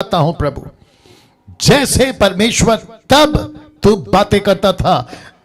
आता हूं प्रभु, जैसे परमेश्वर तब तू बातें करता था,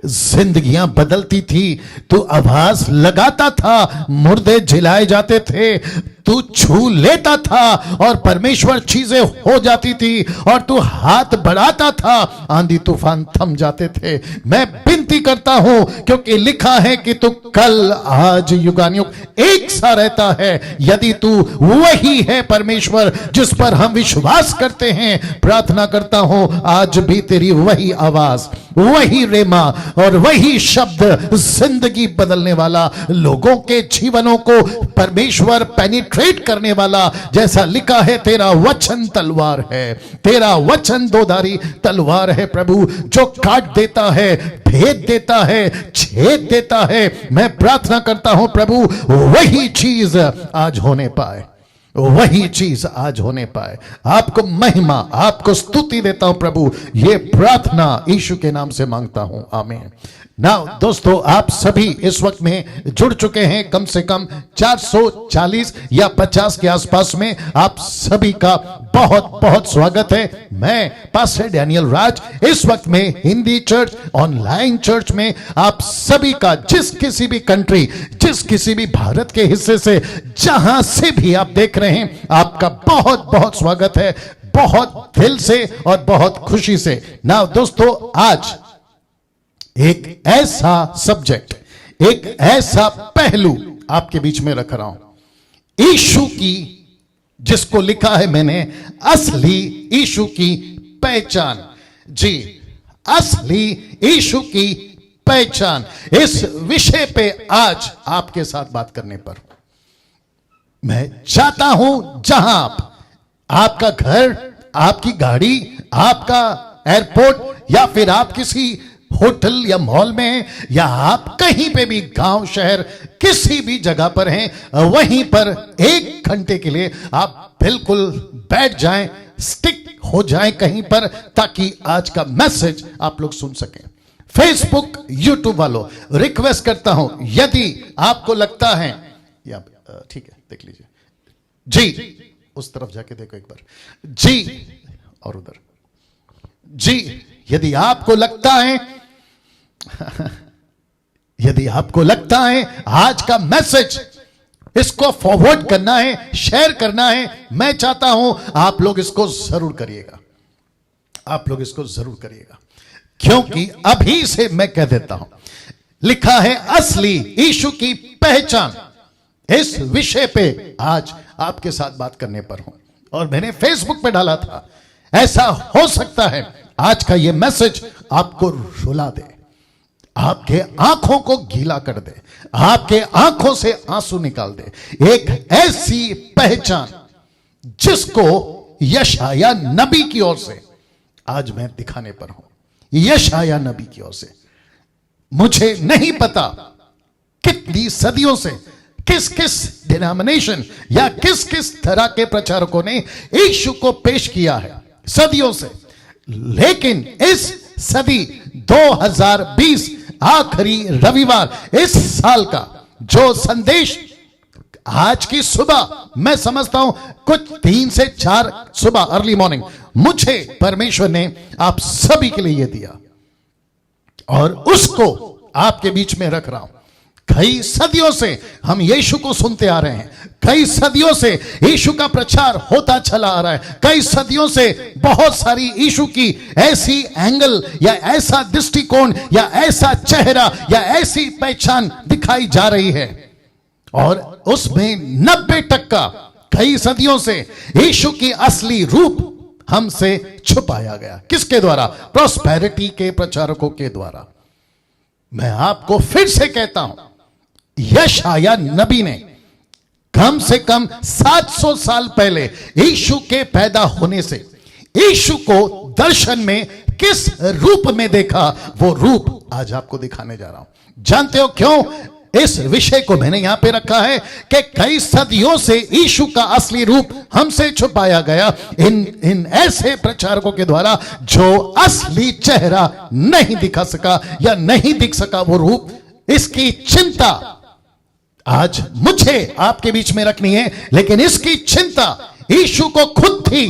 जिंदगियां बदलती थी, तू आवाज लगाता था, मुर्दे जिलाए जाते थे, तू छू लेता था और परमेश्वर चीजें हो जाती थी, और तू हाथ बढ़ाता था, आंधी तूफान थम जाते थे। मैं विनती करता हूं, क्योंकि लिखा है कि तू कल आज युगानुयुग एक सा रहता है। यदि तू वही है परमेश्वर जिस पर हम विश्वास करते हैं, प्रार्थना करता हूं आज भी तेरी वही आवाज, वही रेमा और वही शब्द जिंदगी बदलने वाला, लोगों के जीवनों को परमेश्वर पेनिट्रेट करने वाला, जैसा लिखा है तेरा वचन तलवार है, तेरा वचन दोधारी तलवार है प्रभु, जो काट देता है, भेद देता है, छेद देता है। मैं प्रार्थना करता हूं प्रभु वही चीज आज होने पाए, वही चीज आज होने पाए। आपको महिमा, आपको स्तुति देता हूं प्रभु, ये प्रार्थना यीशु के नाम से मांगता हूं, आमीन। नाउ दोस्तों, आप सभी इस वक्त में जुड़ चुके हैं, कम से कम 440 या 50 के आसपास में। आप सभी का बहुत बहुत स्वागत है। मैं पास्टर डैनियल राज इस वक्त में हिंदी चर्च, ऑनलाइन चर्च में आप सभी का, जिस किसी भी कंट्री, जिस किसी भी भारत के हिस्से से, जहां से भी आप देख रहे हैं, आपका बहुत बहुत स्वागत है, बहुत दिल से और बहुत खुशी से। नाउ दोस्तों, आज एक ऐसा सब्जेक्ट, एक ऐसा पहलू आपके बीच में रख रहा हूं, यीशु की, जिसको लिखा है मैंने, असली यीशु की पहचान। जी, असली यीशु की पहचान, इस विषय पे आज आपके साथ बात करने पर मैं चाहता हूं, जहां आपका घर, आपकी गाड़ी, आपका एयरपोर्ट, या फिर आप किसी होटल या मॉल में हैं, या आप कहीं पे भी, गांव शहर किसी भी जगह पर हैं, वहीं पर 1 घंटे के लिए आप बिल्कुल बैठ जाएं, स्टिक हो जाएं कहीं पर, ताकि आज का मैसेज आप लोग सुन सकें। फेसबुक, यूट्यूब वालों, रिक्वेस्ट करता हूं, यदि आपको लगता है, या ठीक है, देख लीजिए जी, उस तरफ जाके देखो एक बार जी, और उधर जी, यदि आपको लगता है यदि आपको लगता है आज का मैसेज, इसको फॉरवर्ड करना है, शेयर करना है, मैं चाहता हूं आप लोग इसको जरूर करिएगा, आप लोग इसको जरूर करिएगा, क्योंकि अभी से मैं कह देता हूं, लिखा है असली यीशु की पहचान। इस विषय पे आज आपके साथ बात करने पर हूं, और मैंने फेसबुक पे डाला था, ऐसा हो सकता है आज का यह मैसेज आपको रुला दे, आपके आंखों को गीला कर दे, आपके आंखों से आंसू निकाल दे। एक ऐसी पहचान जिसको यशाया नबी की ओर से आज मैं दिखाने पर हूं, यशाया नबी की ओर से। मुझे नहीं पता कितनी सदियों से किस किस डिनोमिनेशन या किस किस तरह के प्रचारकों ने यीशु को पेश किया है सदियों से, लेकिन इस सदी 2020 आखिरी रविवार इस साल का जो संदेश आज की सुबह, मैं समझता हूं कुछ 3 से 4 सुबह, अर्ली मॉर्निंग, मुझे परमेश्वर ने आप सभी के लिए यह दिया, और उसको आपके बीच में रख रहा हूं। कई सदियों से हम यीशु को सुनते आ रहे हैं, कई सदियों से यीशु का प्रचार होता चला आ रहा है, कई सदियों से बहुत सारी यीशु की ऐसी एंगल या ऐसा दृष्टिकोण या ऐसा चेहरा या ऐसी पहचान दिखाई जा रही है, और उसमें 90% कई सदियों से यीशु की असली रूप हमसे छुपाया गया। किसके द्वारा? प्रॉस्पेरिटी के प्रचारकों के द्वारा। मैं आपको फिर से कहता हूं, यशाया नबी ने कम से कम 700 साल पहले यीशु के पैदा होने से यीशु को दर्शन में किस रूप में देखा, वो रूप आज आपको दिखाने जा रहा हूं। जानते हो क्यों इस विषय को मैंने यहां पे रखा है? कि कई सदियों से यीशु का असली रूप हमसे छुपाया गया इन ऐसे प्रचारकों के द्वारा, जो असली चेहरा नहीं दिखा सका या नहीं दिख सका वो रूप। इसकी चिंता आज मुझे आपके बीच में रखनी है, लेकिन इसकी चिंता यीशु को खुद थी।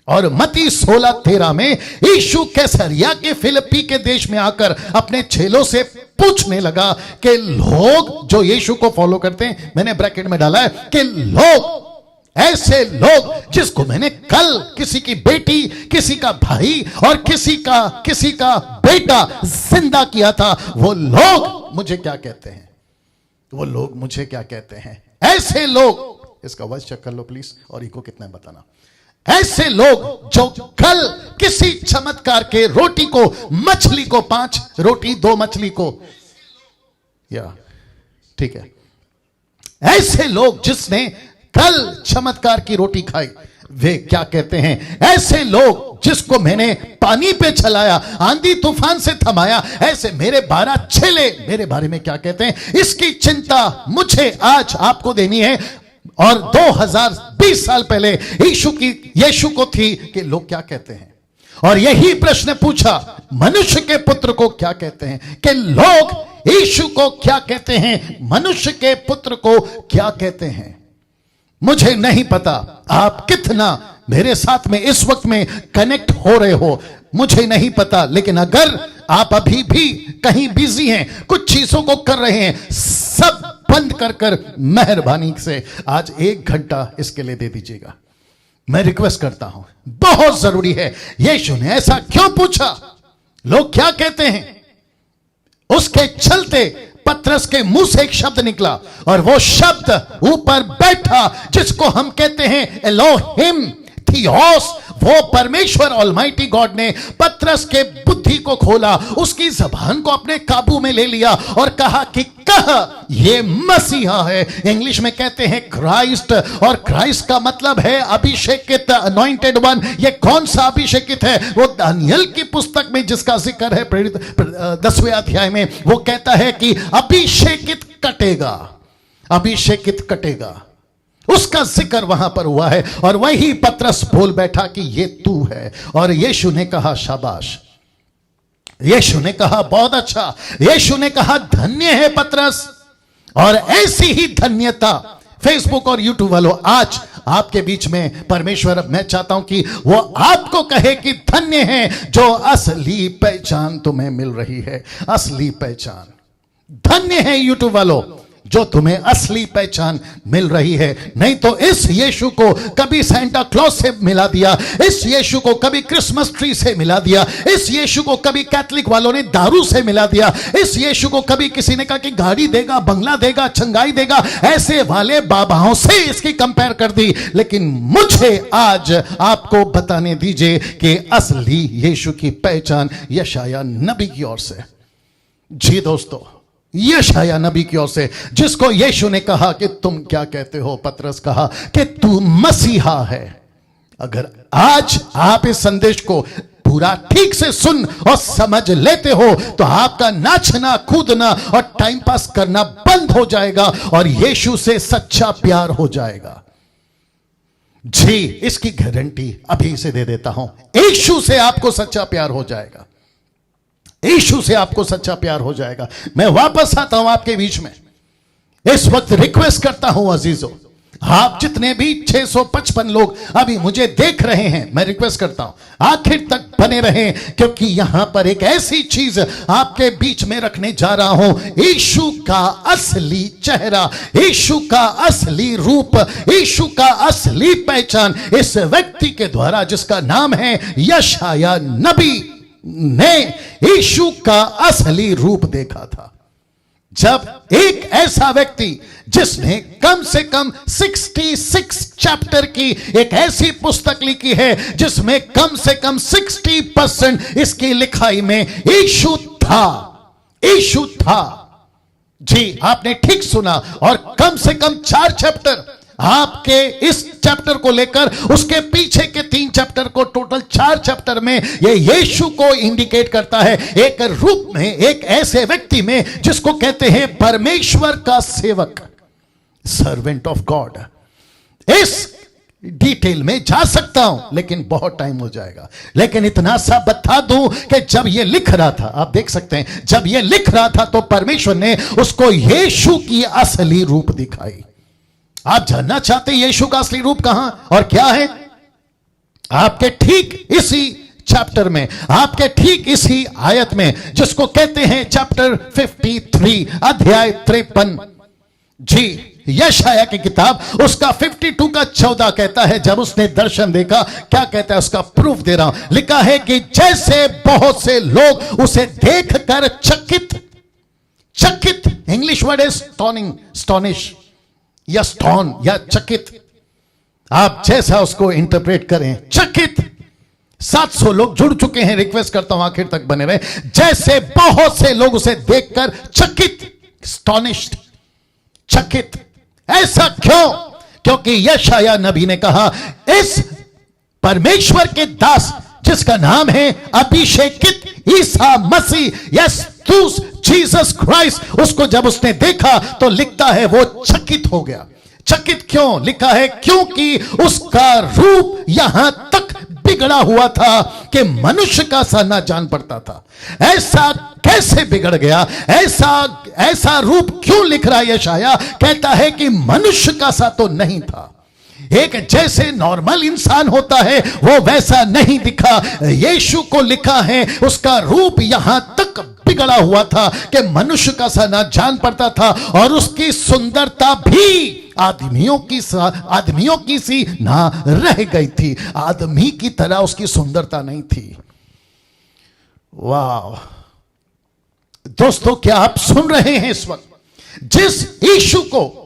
और मत्ती 16:13 में यीशु कैसरिया के फिलिप्पी के देश में आकर अपने चेलों से पूछने लगा कि लोग जो यीशु को फॉलो करते हैं, मैंने ब्रैकेट में डाला है कि लोग, ऐसे लोग जिसको मैंने कल किसी की बेटी, किसी का भाई और किसी का बेटा जिंदा किया था, वो लोग मुझे क्या कहते हैं? वो लोग मुझे क्या कहते हैं? ऐसे लोग, इसका वॉइस चेक कर लो प्लीज, और इको कितना है बताना। ऐसे लोग जो कल किसी चमत्कार के रोटी को, मछली को, 5 रोटी 2 मछली को, या ठीक है, ऐसे लोग जिसने कल चमत्कार की रोटी खाई, वे क्या कहते हैं? ऐसे लोग जिसको मैंने पानी पे चलाया, आंधी तूफान से थमाया, ऐसे मेरे 12 चेले मेरे बारे में क्या कहते हैं? इसकी चिंता मुझे आज आपको देनी है। और 2020 साल पहले यीशु को थी कि लोग क्या कहते हैं। और यही प्रश्न पूछा, मनुष्य के पुत्र को क्या कहते हैं? कि लोग यीशु को क्या कहते हैं? मनुष्य के पुत्र को क्या कहते हैं? मुझे नहीं पता आप कितना मेरे साथ में इस वक्त में कनेक्ट हो रहे हो, मुझे नहीं पता, लेकिन अगर आप अभी भी कहीं बिजी हैं, कुछ चीजों को कर रहे हैं, सब बंद कर मेहरबानी से आज 1 घंटा इसके लिए दे दीजिएगा। मैं रिक्वेस्ट करता हूं, बहुत जरूरी है। यीशु ने ऐसा क्यों पूछा? लोग क्या कहते हैं? उसके चलते पतरस के मुंह से एक शब्द निकला, और वो शब्द ऊपर बैठा जिसको हम कहते हैं एलोहिम थियोस, वो परमेश्वर ऑलमाइटी गॉड ने पतरस के बुद्धि को खोला, उसकी जबान को अपने काबू में ले लिया और कहा कि कह ये मसीहा है। इंग्लिश में कहते हैं क्राइस्ट, और क्राइस्ट का मतलब है अभिषेकित, अनॉइंटेड वन। ये कौन सा अभिषेकित है? वो दानियल की पुस्तक में जिसका जिक्र है 10वें अध्याय में, वो कहता है कि अभिषेकित कटेगा, अभिषेकित कटेगा, उसका जिक्र वहां पर हुआ है। और वही पतरस बोल बैठा कि ये तू है। और यीशु ने कहा शाबाश, यीशु ने कहा बहुत अच्छा, यीशु ने कहा धन्य है पतरस। और ऐसी ही धन्यता फेसबुक और यूट्यूब वालों, आज आपके बीच में परमेश्वर, मैं चाहता हूं कि वो आपको कहे कि धन्य है जो असली पहचान तुम्हें मिल रही है, असली पहचान। धन्य है यूट्यूब वालों जो तुम्हें असली पहचान मिल रही है। नहीं तो इस यीशु को कभी सेंटा क्लॉज से मिला दिया, इस यीशु को कभी क्रिसमस ट्री से मिला दिया, इस यीशु को कभी कैथलिक वालों ने दारू से मिला दिया, इस यीशु को कभी किसी ने कहा कि गाड़ी देगा, बंगला देगा, चंगाई देगा, ऐसे वाले बाबाओं से इसकी कंपेयर कर दी। लेकिन मुझे आज आपको बताने दीजिए कि असली यीशु की पहचान यशायाह नबी की ओर से। जी दोस्तों, यशायाह नबी की ओर से, जिसको यीशु ने कहा कि तुम क्या कहते हो? पतरस कहा कि तू मसीहा है। अगर आज आप इस संदेश को पूरा ठीक से सुन और समझ लेते हो तो आपका नाचना, कूदना और टाइम पास करना बंद हो जाएगा और यीशु से सच्चा प्यार हो जाएगा। जी, इसकी गारंटी अभी से दे देता हूं, यीशु से आपको सच्चा प्यार हो जाएगा, यीशु से आपको सच्चा प्यार हो जाएगा। मैं वापस आता हूं आपके बीच में, इस वक्त रिक्वेस्ट करता हूं अजीजों, आप जितने भी 655 लोग अभी मुझे देख रहे हैं, मैं रिक्वेस्ट करता हूं आखिर तक बने रहें, क्योंकि यहां पर एक ऐसी चीज आपके बीच में रखने जा रहा हूं, यीशु का असली चेहरा, यीशु का असली रूप, यीशु का असली पहचान इस व्यक्ति के द्वारा जिसका नाम है यशायाह नबी ने यीशु का असली रूप देखा था। जब एक ऐसा व्यक्ति जिसने कम से कम 66 चैप्टर की एक ऐसी पुस्तक लिखी है जिसमें कम से कम 60% इसकी लिखाई में यीशु था, यीशु था। जी, आपने ठीक सुना। और कम से कम 4 चैप्टर आपके इस चैप्टर को लेकर उसके पीछे के 3 चैप्टर को, टोटल 4 चैप्टर में ये यीशु को इंडिकेट करता है एक रूप में, एक ऐसे व्यक्ति में जिसको कहते हैं परमेश्वर का सेवक, सर्वेंट ऑफ गॉड। इस डिटेल में जा सकता हूं लेकिन बहुत टाइम हो जाएगा, लेकिन इतना सा बता दूं कि जब ये लिख रहा था, आप देख सकते हैं, जब ये लिख रहा था तो परमेश्वर ने उसको यीशु की असली रूप दिखाई। आप जानना चाहते हैं यीशु का असली रूप कहां और क्या है? आपके ठीक इसी चैप्टर में, आपके ठीक इसी आयत में, जिसको कहते हैं चैप्टर 53 अध्याय 53, जी यशाया की किताब, उसका 52 का 14 कहता है, जब उसने दर्शन देखा, क्या कहता है, उसका प्रूफ दे रहा हूं, लिखा है कि जैसे बहुत से लोग उसे देखकर चकित, इंग्लिश वर्ड है स्टॉनिंग, स्टॉनिश या स्टॉन या चकित, आप जैसा उसको इंटरप्रेट करें, चकित। 700 लोग जुड़ चुके हैं, रिक्वेस्ट करता हूं आखिर तक बने रहे। जैसे बहुत से लोग उसे देखकर चकित, स्टॉनिश्ड, चकित। ऐसा क्यों? क्योंकि यशाया नबी ने कहा, इस परमेश्वर के दास जिसका नाम है अभिषेकित Isa Masih, yes Jesus Christ, उसको जब उसने देखा तो लिखता है वो चकित हो गया। चकित क्यों? लिखा है क्योंकि उसका रूप यहां तक बिगड़ा हुआ था कि मनुष्य का सा ना जान पड़ता था। ऐसा कैसे बिगड़ गया? ऐसा रूप क्यों लिख रहा है यशाया? कहता है कि मनुष्य का सा तो नहीं था, एक जैसे नॉर्मल इंसान होता है वो वैसा नहीं दिखा। यीशु को लिखा है उसका रूप यहां तक बिगड़ा हुआ था कि मनुष्य का सा ना जान पड़ता था, और उसकी सुंदरता भी आदमियों की सी ना रह गई थी। आदमी की तरह उसकी सुंदरता नहीं थी। वाह दोस्तों, क्या आप सुन रहे हैं इस वक्त? जिस यीशु को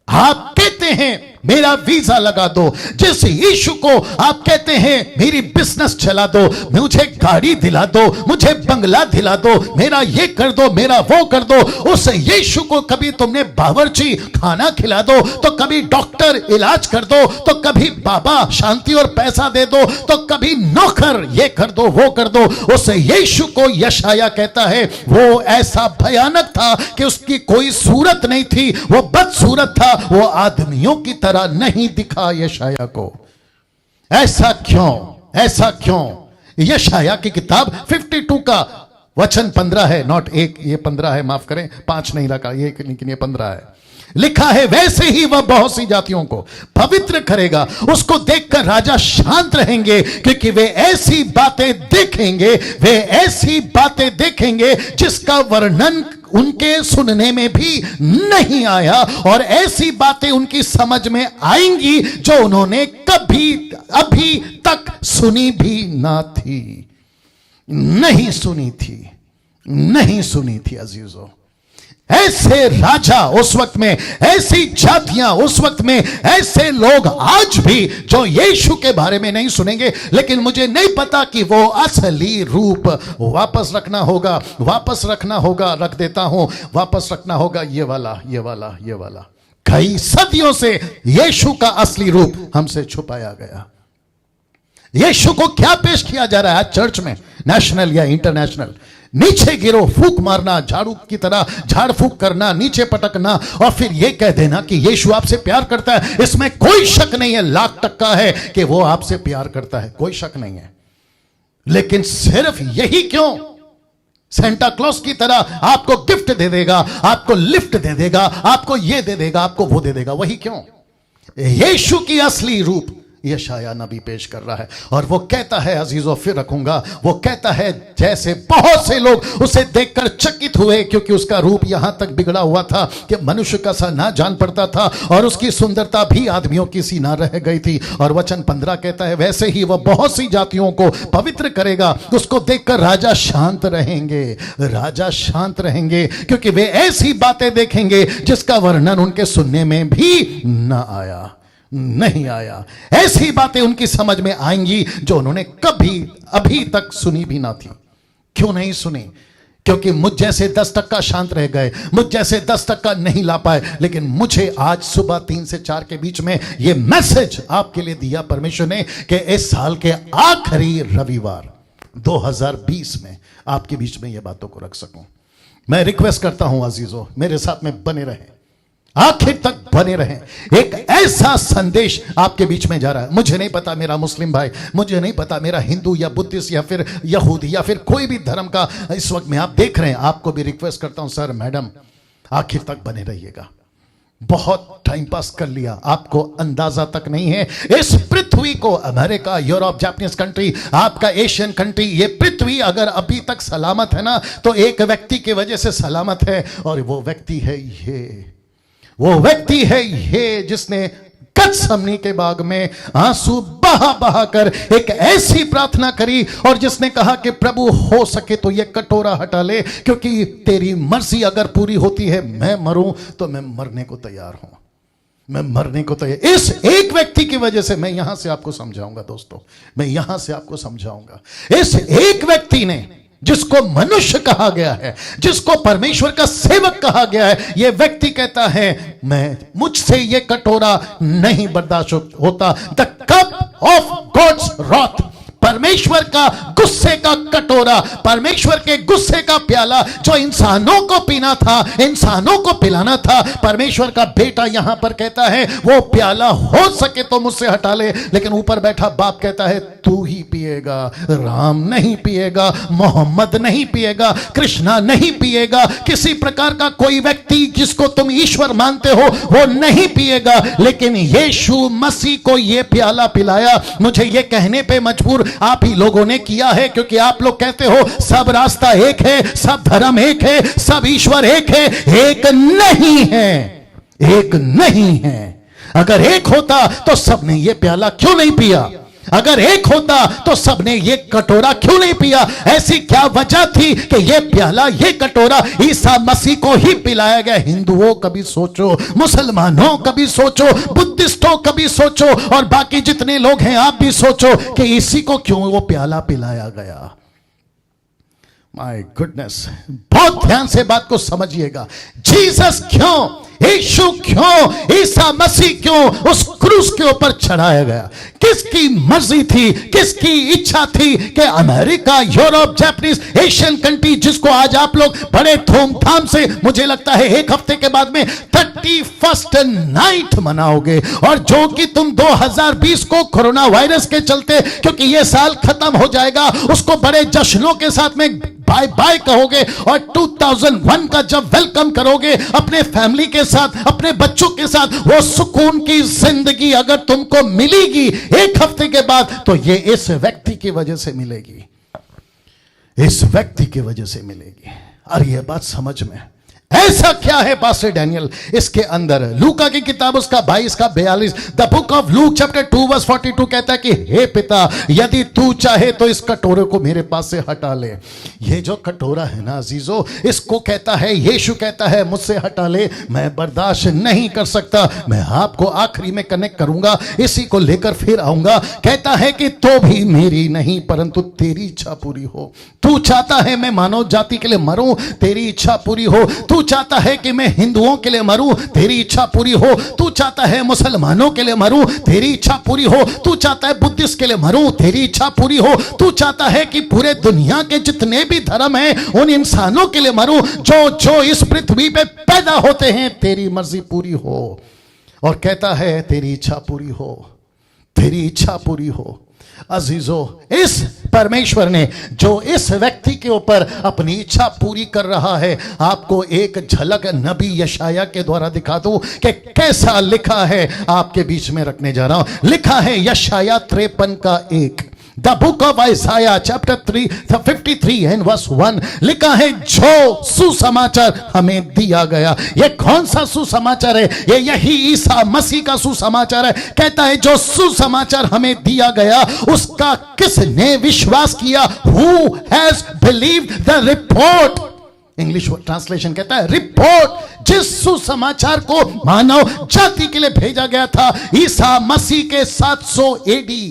आप कहते हैं मेरा वीजा लगा दो, जिस यीशु को आप कहते हैं मेरी बिजनेस चला दो, मुझे गाड़ी दिला दो, मुझे बंगला दिला दो, मेरा ये कर दो, मेरा वो कर दो, उस यीशु को कभी तुमने बावर्ची खाना खिला दो, तो कभी डॉक्टर इलाज कर दो, तो कभी बाबा शांति और पैसा दे दो, तो कभी नौकर ये कर दो वो कर दो। उस यीशु को यशाया कहता है वो ऐसा भयानक था कि उसकी कोई सूरत नहीं थी, वो बदसूरत था, वो आदमियों की तरह नहीं दिखा यशाया को। ऐसा क्यों? ऐसा क्यों? यशाया की किताब 52 का वचन 15 है, नॉट 1, ये 15 है, माफ करें 5 नहीं रखा ये, लेकिन ये 15 है। लिखा है वैसे ही वह बहुत सी जातियों को पवित्र करेगा, उसको देखकर राजा शांत रहेंगे, क्योंकि वे ऐसी बातें देखेंगे, वे ऐसी बातें देखेंगे जिसका वर्णन उनके सुनने में भी नहीं आया, और ऐसी बातें उनकी समझ में आएंगी जो उन्होंने कभी अभी तक सुनी भी ना थी, नहीं सुनी थी अजीजों। ऐसे राजा उस वक्त में, ऐसी जातियां उस वक्त में, ऐसे लोग आज भी जो यीशु के बारे में नहीं सुनेंगे। लेकिन मुझे नहीं पता कि वो असली रूप वापस रखना होगा, रख देता हूं, वापस रखना होगा ये वाला। कई सदियों से यीशु का असली रूप हमसे छुपाया गया। यीशु को क्या पेश किया जा रहा है आज चर्च में, नेशनल या इंटरनेशनल? नीचे गिरो, फूक मारना, झाड़ू की तरह झाड़ फूक करना, नीचे पटकना, और फिर यह कह देना कि यीशु आपसे प्यार करता है। इसमें कोई शक नहीं है, 1,00,000% है कि वो आपसे प्यार करता है, कोई शक नहीं है। लेकिन सिर्फ यही क्यों? सेंटा क्लॉज की तरह आपको गिफ्ट दे देगा, आपको लिफ्ट दे देगा, आपको ये दे देगा, आपको वो दे देगा, वही क्यों? यीशु की असली रूप यशाया नबी पेश कर रहा है, और वो कहता है, अजीजों फिर रखूंगा, वो कहता है जैसे बहुत से लोग उसे देखकर चकित हुए, क्योंकि उसका रूप यहां तक बिगड़ा हुआ था कि मनुष्य का सा ना जान पड़ता था, और उसकी सुंदरता भी आदमियों की सी ना रह गई थी। और वचन 15 कहता है वैसे ही वह बहुत सी जातियों को पवित्र करेगा, उसको देखकर राजा शांत रहेंगे, क्योंकि वे ऐसी बातें देखेंगे जिसका वर्णन उनके सुनने में भी नहीं आया। ऐसी बातें उनकी समझ में आएंगी जो उन्होंने कभी अभी तक सुनी भी ना थी। क्यों नहीं सुनी? क्योंकि मुझ जैसे 10% शांत रह गए, मुझ जैसे 10% नहीं ला पाए। लेकिन मुझे आज सुबह 3 से 4 के बीच में यह मैसेज आपके लिए दिया परमेश्वर ने कि इस साल के आखिरी रविवार 2020 में आपके बीच में यह बातों को रख सकूं। मैं रिक्वेस्ट करता हूं अजीजों, मेरे साथ में बने रहें, आखिर तक बने रहें। एक ऐसा संदेश आपके बीच में जा रहा है। मुझे नहीं पता मेरा मुस्लिम भाई, मुझे नहीं पता मेरा हिंदू या बुद्धिस्ट या फिर यहूदी या फिर कोई भी धर्म का इस वक्त में आप देख रहे हैं, आपको भी रिक्वेस्ट करता हूं सर मैडम आखिर तक बने रहिएगा। बहुत टाइम पास कर लिया, आपको अंदाजा तक नहीं है। इस पृथ्वी को, अमेरिका, यूरोप, जापानीज कंट्री, आपका एशियन कंट्री, ये पृथ्वी अगर अभी तक सलामत है ना, तो एक व्यक्ति की वजह से सलामत है, और वो व्यक्ति है ये, वो व्यक्ति है ये जिसने गत्समनी के बाग में आंसू बहा बहा कर एक ऐसी प्रार्थना करी, और जिसने कहा कि प्रभु हो सके तो ये कटोरा हटा ले, क्योंकि तेरी मर्जी अगर पूरी होती है मैं मरूं तो मैं मरने को तैयार हूं, मैं मरने को तैयार। इस एक व्यक्ति की वजह से मैं यहां से आपको समझाऊंगा दोस्तों, मैं यहां से आपको समझाऊंगा। इस एक व्यक्ति ने, जिसको मनुष्य कहा गया है, जिसको परमेश्वर का सेवक कहा गया है, यह व्यक्ति कहता है मुझसे यह कटोरा नहीं बर्दाश्त होता। द कप ऑफ गॉड्स रॉथ, परमेश्वर का गुस्से का कटोरा, परमेश्वर के गुस्से का प्याला जो इंसानों को पीना था, इंसानों को पिलाना था, परमेश्वर का बेटा यहां पर कहता है वो प्याला हो सके तो मुझसे हटा ले। लेकिन ऊपर बैठा बाप कहता है तू ही पिएगा, राम नहीं पिएगा, मोहम्मद नहीं पिएगा, कृष्णा नहीं पिएगा, किसी प्रकार का कोई व्यक्ति जिसको तुम ईश्वर मानते हो वो नहीं पिएगा। लेकिन यीशु मसीह को यह प्याला पिलाया। मुझे यह कहने पे मजबूर आप ही लोगों ने किया है, क्योंकि आप लोग कहते हो सब रास्ता एक है, सब धर्म एक है, सब ईश्वर एक है। एक नहीं है, एक नहीं है। अगर एक होता तो सबने ये प्याला क्यों नहीं पिया? अगर एक होता तो सबने ये कटोरा क्यों नहीं पिया? ऐसी क्या वजह थी कि ये प्याला, ये कटोरा ईसा मसीह को ही पिलाया गया? हिंदुओं कभी सोचो, मुसलमानों कभी सोचो, बुद्धिस्टों कभी सोचो, और बाकी जितने लोग हैं आप भी सोचो कि इसी को क्यों वो प्याला पिलाया गया। माय गुडनेस, बहुत ध्यान से बात को समझिएगा। जीसस क्यों, यीशु क्यों, ईसा मसीह क्यों उस क्रूस के ऊपर चढ़ाया गया? किसकी मर्जी थी, किसकी इच्छा थी कि America, Europe, Japanese, Asian country, जिसको आज आप लोग बड़े धूमधाम से, मुझे लगता है एक हफ्ते के बाद में 31st नाइट मनाओगे, और जो कि तुम 2020 को कोरोना वायरस के चलते, क्योंकि यह साल खत्म हो जाएगा, उसको बड़े जश्नों के साथ में बाय बाय कहोगे, और 2001 का जब वेलकम करोगे अपने फैमिली के साथ, अपने बच्चों के साथ, वो सुकून की जिंदगी अगर तुमको मिलेगी एक हफ्ते के बाद, तो ये इस व्यक्ति की वजह से मिलेगी, इस व्यक्ति की वजह से मिलेगी। और ये बात समझ में, ऐसा क्या है पास्टर डैनियल इसके अंदर? लूका की किताब उसका 22 का 42, the book of Luke chapter 2 verse 42 कहता है कि हे पिता, यदि तू चाहे तो इस कटोरे को मेरे पास से हटा ले। ये जो कटोरा है ना अजीजों, इसको कहता है, यीशु कहता है मुझसे हटा ले, मैं बर्दाश्त नहीं कर सकता। मैं आपको आखिरी में कनेक्ट करूंगा, इसी को लेकर फिर आऊंगा। कहता है कि तो भी मेरी नहीं परंतु तेरी इच्छा पूरी हो। तू चाहता है मैं मानव जाति के लिए मरूं, तेरी इच्छा पूरी हो। तू चाहता है कि मैं हिंदुओं के लिए मरूं, तेरी इच्छा पूरी हो। तू चाहता है मुसलमानों के लिए मरूं, तेरी इच्छा पूरी हो। तू चाहता है बुद्धिस्ट के लिए मरूं, तेरी इच्छा पूरी हो। तू चाहता है कि पूरे दुनिया के जितने भी धर्म हैं उन इंसानों के लिए मरूं जो जो इस पृथ्वी पे पैदा होते हैं, तेरी मर्जी पूरी हो। और कहता है तेरी इच्छा पूरी हो, तेरी इच्छा पूरी हो। अजीजों, इस परमेश्वर ने जो इस व्यक्ति के ऊपर अपनी इच्छा पूरी कर रहा है, आपको एक झलक नबी यशाया के द्वारा दिखा दूं कि कैसा लिखा है, आपके बीच में रखने जा रहा हूं। लिखा है यशाया 53 का 1, the book of Isaiah chapter 53 and verse 1, लिखा है जो सुसमाचार हमें दिया गया। ये कौन सा सुसमाचार है? ये यही ईसा मसीह का सुसमाचार है। कहता है जो सुसमाचार हमें दिया गया उसका किसने विश्वास किया? Who has believed the report? English translation कहता है रिपोर्ट। जिस सुसमाचार को मानव जाति के लिए भेजा गया था ईसा मसीह के 700 AD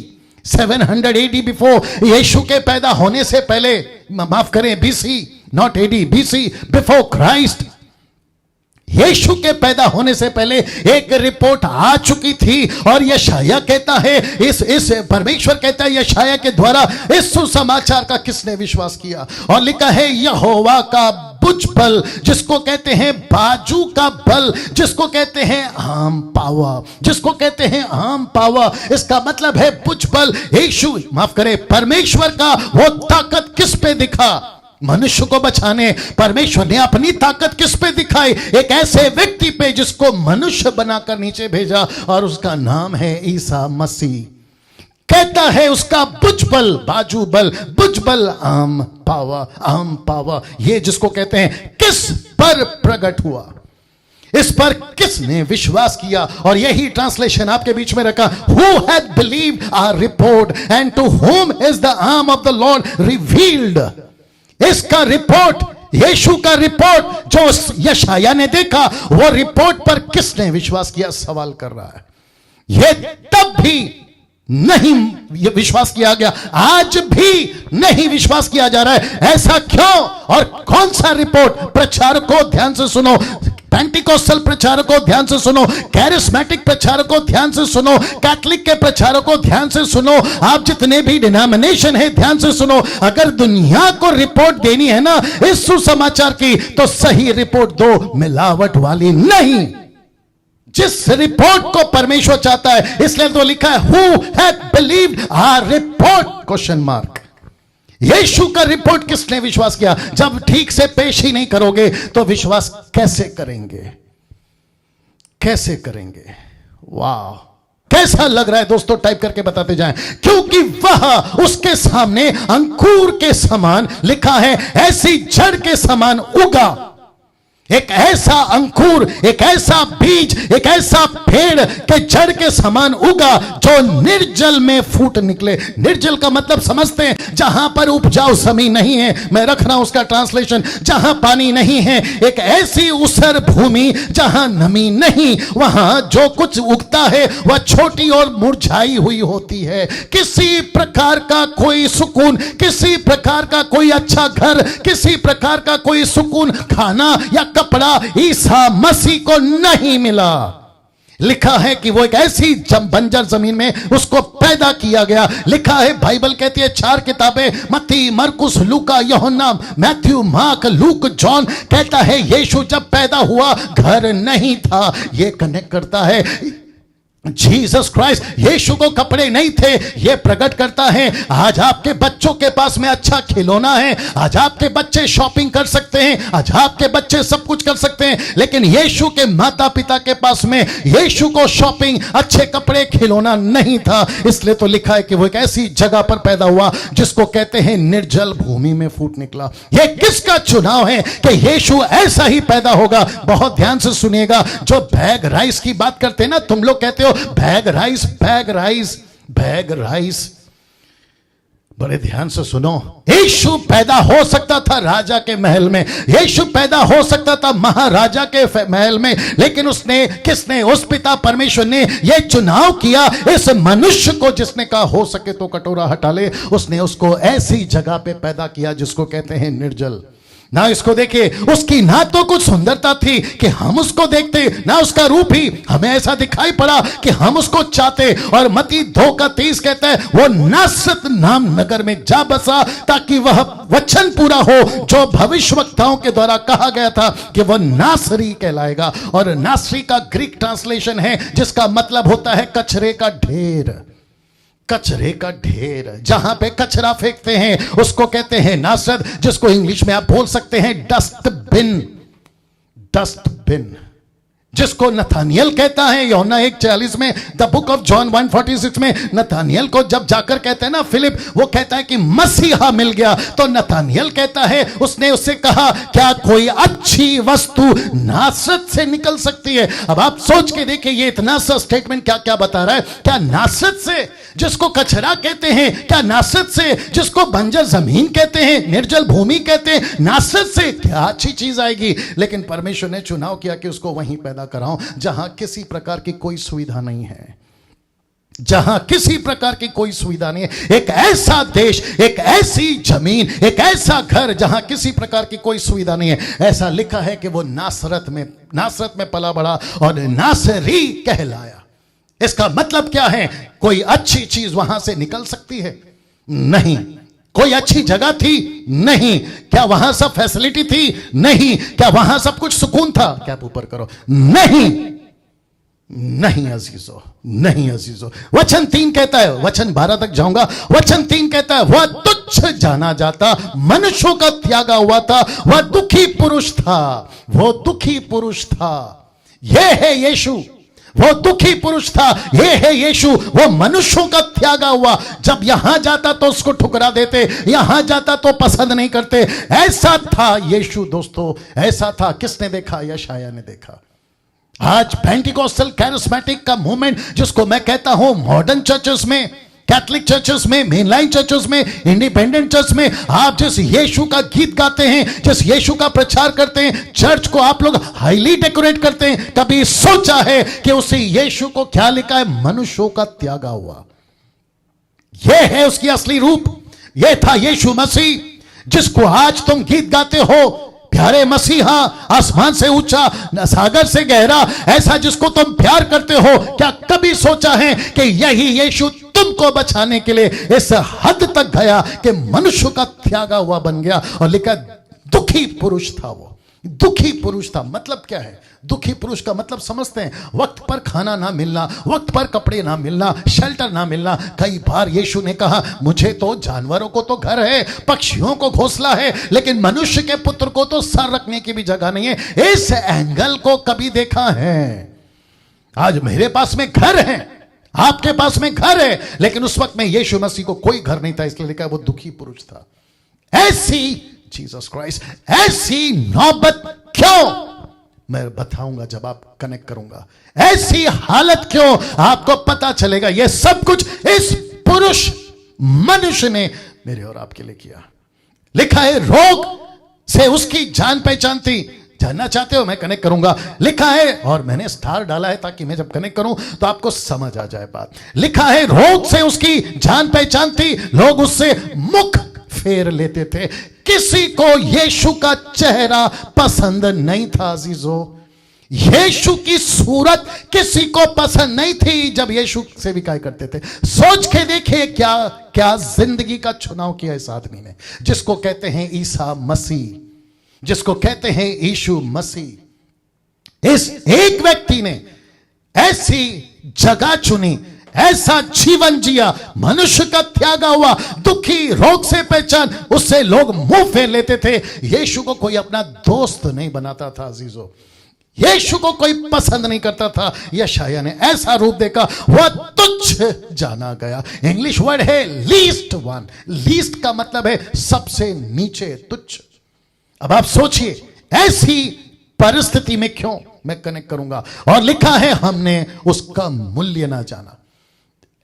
700 AD बिफोर, यीशु के पैदा होने से पहले, माफ करें BC, not AD, BC, before Christ, यीशु के पैदा होने से पहले एक रिपोर्ट आ चुकी थी। और यशाया कहता है, इस परमेश्वर कहता है यशाया के द्वारा इस सुसमाचार का किसने विश्वास किया? और लिखा है यहोवा का भुज बल, जिसको कहते हैं बाजू का बल, जिसको कहते हैं आर्म पावर, जिसको कहते हैं आर्म पावर, इसका मतलब है भुज बल। यीशु, माफ करें, परमेश्वर का वो ताकत किस पे दिखा? मनुष्य को बचाने परमेश्वर ने अपनी ताकत किस पे दिखाई? एक ऐसे व्यक्ति पे जिसको मनुष्य बनाकर नीचे भेजा, और उसका नाम है ईसा मसीह। कहता है उसका भुजबल, बाजूबल, भुजबल आर्म पावर, ये जिसको कहते हैं किस पर प्रकट हुआ, इस पर किसने विश्वास किया? और यही ट्रांसलेशन आपके बीच में रखा, who had believed our report and to whom is the arm of the Lord revealed. इसका रिपोर्ट, यीशु का रिपोर्ट जो यशाया ने देखा, वो रिपोर्ट पर किसने विश्वास किया? सवाल कर रहा है। यह तब भी नहीं विश्वास किया गया, आज भी नहीं विश्वास किया जा रहा है। ऐसा क्यों? और कौन सा रिपोर्ट? प्रचारकों ध्यान से सुनो, पेंटिकोस्टल प्रचारकों ध्यान से सुनो, कैरिस्मेटिक प्रचारकों ध्यान से सुनो, कैथलिक के प्रचारकों ध्यान से सुनो, आप जितने भी डिनोमिनेशन है ध्यान से सुनो। अगर दुनिया को रिपोर्ट देनी है ना इस सुसमाचार की, तो सही रिपोर्ट दो, मिलावट वाली नहीं। जिस रिपोर्ट को परमेश्वर चाहता है, इसलिए तो लिखा है who had believed our report question mark. यीशु का रिपोर्ट किसने विश्वास किया? जब ठीक से पेश ही नहीं करोगे तो विश्वास कैसे करेंगे? कैसे करेंगे? वाह, कैसा लग रहा है दोस्तों? टाइप करके बताते जाएं। क्योंकि वह उसके सामने अंकुर के समान, लिखा है ऐसी जड़ के समान उगा। एक ऐसा अंकुर, एक ऐसा बीज, एक ऐसा पेड़ के जड़ के समान उगा जो निर्जल में फूट निकले। निर्जल का मतलब समझते हैं, जहां पर उपजाऊ जमीन नहीं है। मैं रख रहा हूं उसका ट्रांसलेशन, जहां पानी नहीं है, एक ऐसी ऊसर भूमि जहां नमी नहीं, वहां जो कुछ उगता है वह छोटी और मुरझाई हुई होती है। किसी प्रकार का कोई सुकून, किसी प्रकार का कोई अच्छा घर, किसी प्रकार का कोई सुकून खाना या कपड़ा ईसा मसीह को नहीं मिला। लिखा है कि वो एक ऐसी बंजर जमीन में उसको पैदा किया गया। लिखा है, बाइबल कहती है 4 किताबें, मत्ती, मरकुस, लूका, यूहन्ना, मैथ्यू, मार्क, लूक, जॉन, कहता है यीशु जब पैदा हुआ घर नहीं था। ये कनेक्ट करता है जीसस क्राइस्ट, यीशु को कपड़े नहीं थे। यह प्रकट करता है आज आपके बच्चों के पास में अच्छा खिलौना है, आज आपके बच्चे शॉपिंग कर सकते हैं, आज आपके बच्चे सब कुछ कर सकते हैं, लेकिन यीशु के माता पिता के पास में यीशु को शॉपिंग, अच्छे कपड़े, खिलौना नहीं था। इसलिए तो लिखा है कि वो एक ऐसी जगह पर पैदा हुआ जिसको कहते हैं निर्जल भूमि में फूट निकला। यह किसका चुनाव है कि यीशु ऐसा ही पैदा होगा? बहुत ध्यान से सुनिएगा। जो बैग राइस की बात करते हैं ना, तुम लोग कहते हो bag rice, bag rice, bag rice, बड़े ध्यान से सुनो। यीशु पैदा हो सकता था राजा के महल में, यीशु पैदा हो सकता था महाराजा के महल में, लेकिन उसने, किसने? उस पिता परमेश्वर ने यह चुनाव किया, इस मनुष्य को जिसने कहा हो सके तो कटोरा हटा ले, उसने उसको ऐसी जगह पे पैदा किया जिसको कहते हैं निर्जल। ना इसको देखिए, उसकी ना तो कुछ सुंदरता थी कि हम उसको देखते, ना उसका रूप ही हमें ऐसा दिखाई पड़ा कि हम उसको चाहते। और मत्ती 2:30 कहता है वो नासरत नाम नगर में जा बसा ताकि वह वचन पूरा हो जो भविष्यवक्ताओं के द्वारा कहा गया था कि वह नासरी कहलाएगा। और नासरी का ग्रीक ट्रांसलेशन है जिसका मतलब होता है कचरे का ढेर। कचरे का ढेर, जहां पे कचरा फेंकते हैं उसको कहते हैं नासरत, जिसको इंग्लिश में आप बोल सकते हैं डस्टबिन। डस्टबिन जिसको नथानियल कहता है यूहन्ना 1:40 में, द बुक ऑफ जॉन 1:46 में नथानियल को जब जाकर कहते हैं ना फिलिप, वो कहता है कि मसीहा मिल गया, तो नथानियल कहता है, उसने उससे कहा क्या कोई अच्छी वस्तु नासरत से निकल सकती है? अब आप सोच के देखिए ये इतना सा स्टेटमेंट क्या क्या बता रहा है। क्या नासरत से जिसको कचरा कहते हैं, क्या नासरत से जिसको बंजर जमीन कहते हैं, निर्जल भूमि कहते हैं, नासरत से क्या अच्छी चीज आएगी? लेकिन परमेश्वर ने चुनाव किया कि उसको वहीं पैदा कराऊं जहां किसी प्रकार की कोई सुविधा नहीं है, जहां किसी प्रकार की कोई सुविधा नहीं है। एक ऐसा देश, एक ऐसी जमीन, एक ऐसा घर जहां किसी प्रकार की कोई सुविधा नहीं है। ऐसा लिखा है कि वो नासरत में पला बड़ा और नासरी कहलाया। इसका मतलब क्या है? कोई अच्छी चीज वहां से निकल सकती है? नहीं। कोई अच्छी जगह थी? नहीं। क्या वहां सब फैसिलिटी थी? नहीं। क्या वहां सब कुछ सुकून था? क्या आप ऊपर करो? नहीं, नहीं अजीजों, नहीं अजीजों। वचन 3 कहता है, वचन 12 तक जाऊंगा। वचन 3 कहता है वह तुच्छ तुच्छ जाना जाता, मनुष्यों का त्यागा हुआ था, वह दुखी पुरुष था, वो दुखी पुरुष था। यह है यीशु, वो दुखी पुरुष था। ये है यीशु, वो मनुष्यों का त्यागा हुआ। जब यहां जाता तो उसको ठुकरा देते, यहां जाता तो पसंद नहीं करते। ऐसा था यीशु दोस्तों, ऐसा था। किसने देखा? यशायाह ने देखा। आज पेंटिकोस्टल कैरिस्मेटिक का मूवमेंट, जिसको मैं कहता हूं मॉडर्न चर्चेस में, कैथलिक चर्चेस में, मेनलाइन चर्चेस में, इंडिपेंडेंट चर्च में, आप जिस यीशु का गीत गाते हैं, जिस यीशु का प्रचार करते हैं, चर्च को आप लोग हाईली डेकोरेट करते हैं, कभी सोचा है कि उसी यीशु को क्या लिखा है? मनुष्यों का त्यागा हुआ। यह है उसकी असली रूप। यह था यीशु मसीह, जिसको आज तुम गीत गाते हो, प्यारे मसीहा, आसमान से ऊंचा, सागर से गहरा, ऐसा जिसको तुम प्यार करते हो। क्या कभी सोचा है कि यही यीशु तुमको बचाने के लिए इस हद तक गया कि मनुष्य का त्यागा हुआ बन गया? और लिखा दुखी पुरुष था वो, दुखी पुरुष था। मतलब क्या है दुखी पुरुष का? मतलब समझते हैं, वक्त पर खाना ना मिलना, वक्त पर कपड़े ना मिलना, शेल्टर ना मिलना। कई बार यीशु ने कहा, मुझे तो जानवरों को तो घर है, पक्षियों को घोंसला है, लेकिन मनुष्य के पुत्र को तो सर रखने की भी जगह नहीं है। इस एंगल को कभी देखा है? आज मेरे पास में घर है, आपके पास में घर है, लेकिन उस वक्त में यीशु मसीह को कोई घर नहीं था, इसलिए लिखा है वो दुखी पुरुष था। ऐसी जीसस क्राइस्ट, ऐसी नौबत क्यों? मैं बताऊंगा जब आप कनेक्ट करूंगा। ऐसी हालत क्यों? आपको पता चलेगा। यह सब कुछ इस पुरुष मनुष्य ने मेरे और आपके लिए किया। लिखा है रोग से उसकी जान पहचान थी। जानना चाहते हो? मैं कनेक्ट करूंगा। लिखा है, और मैंने स्टार डाला है ताकि मैं जब कनेक्ट करूं तो आपको समझ आ जाए बात। लिखा है रोग से उसकी जान पहचान थी, लोग उससे मुख फेर लेते थे। किसी को यीशु का चेहरा पसंद नहीं था अजीजों। यीशु की सूरत किसी को पसंद नहीं थी जब यीशु से विकाय करते थे। सोच के देखिए क्या क्या जिंदगी का चुनाव किया इस आदमी ने, जिसको कहते हैं ईसा मसीह, जिसको कहते हैं यीशु मसीह। इस एक व्यक्ति ने ऐसी जगह चुनी, ऐसा जीवन जिया, मनुष्य का त्यागा हुआ, दुखी, रोग से पहचान, उससे लोग मुंह फेर लेते थे। यीशु को कोई अपना दोस्त नहीं बनाता था अजीजों, यीशु को कोई पसंद नहीं करता था। यशायाह ने ऐसा रूप देखा, वह तुच्छ जाना गया। इंग्लिश वर्ड है लीस्ट वन। लीस्ट का मतलब है सबसे नीचे, तुच्छ। अब आप सोचिए ऐसी परिस्थिति में क्यों? मैं कनेक्ट करूंगा। और लिखा है हमने उसका मूल्य ना जाना।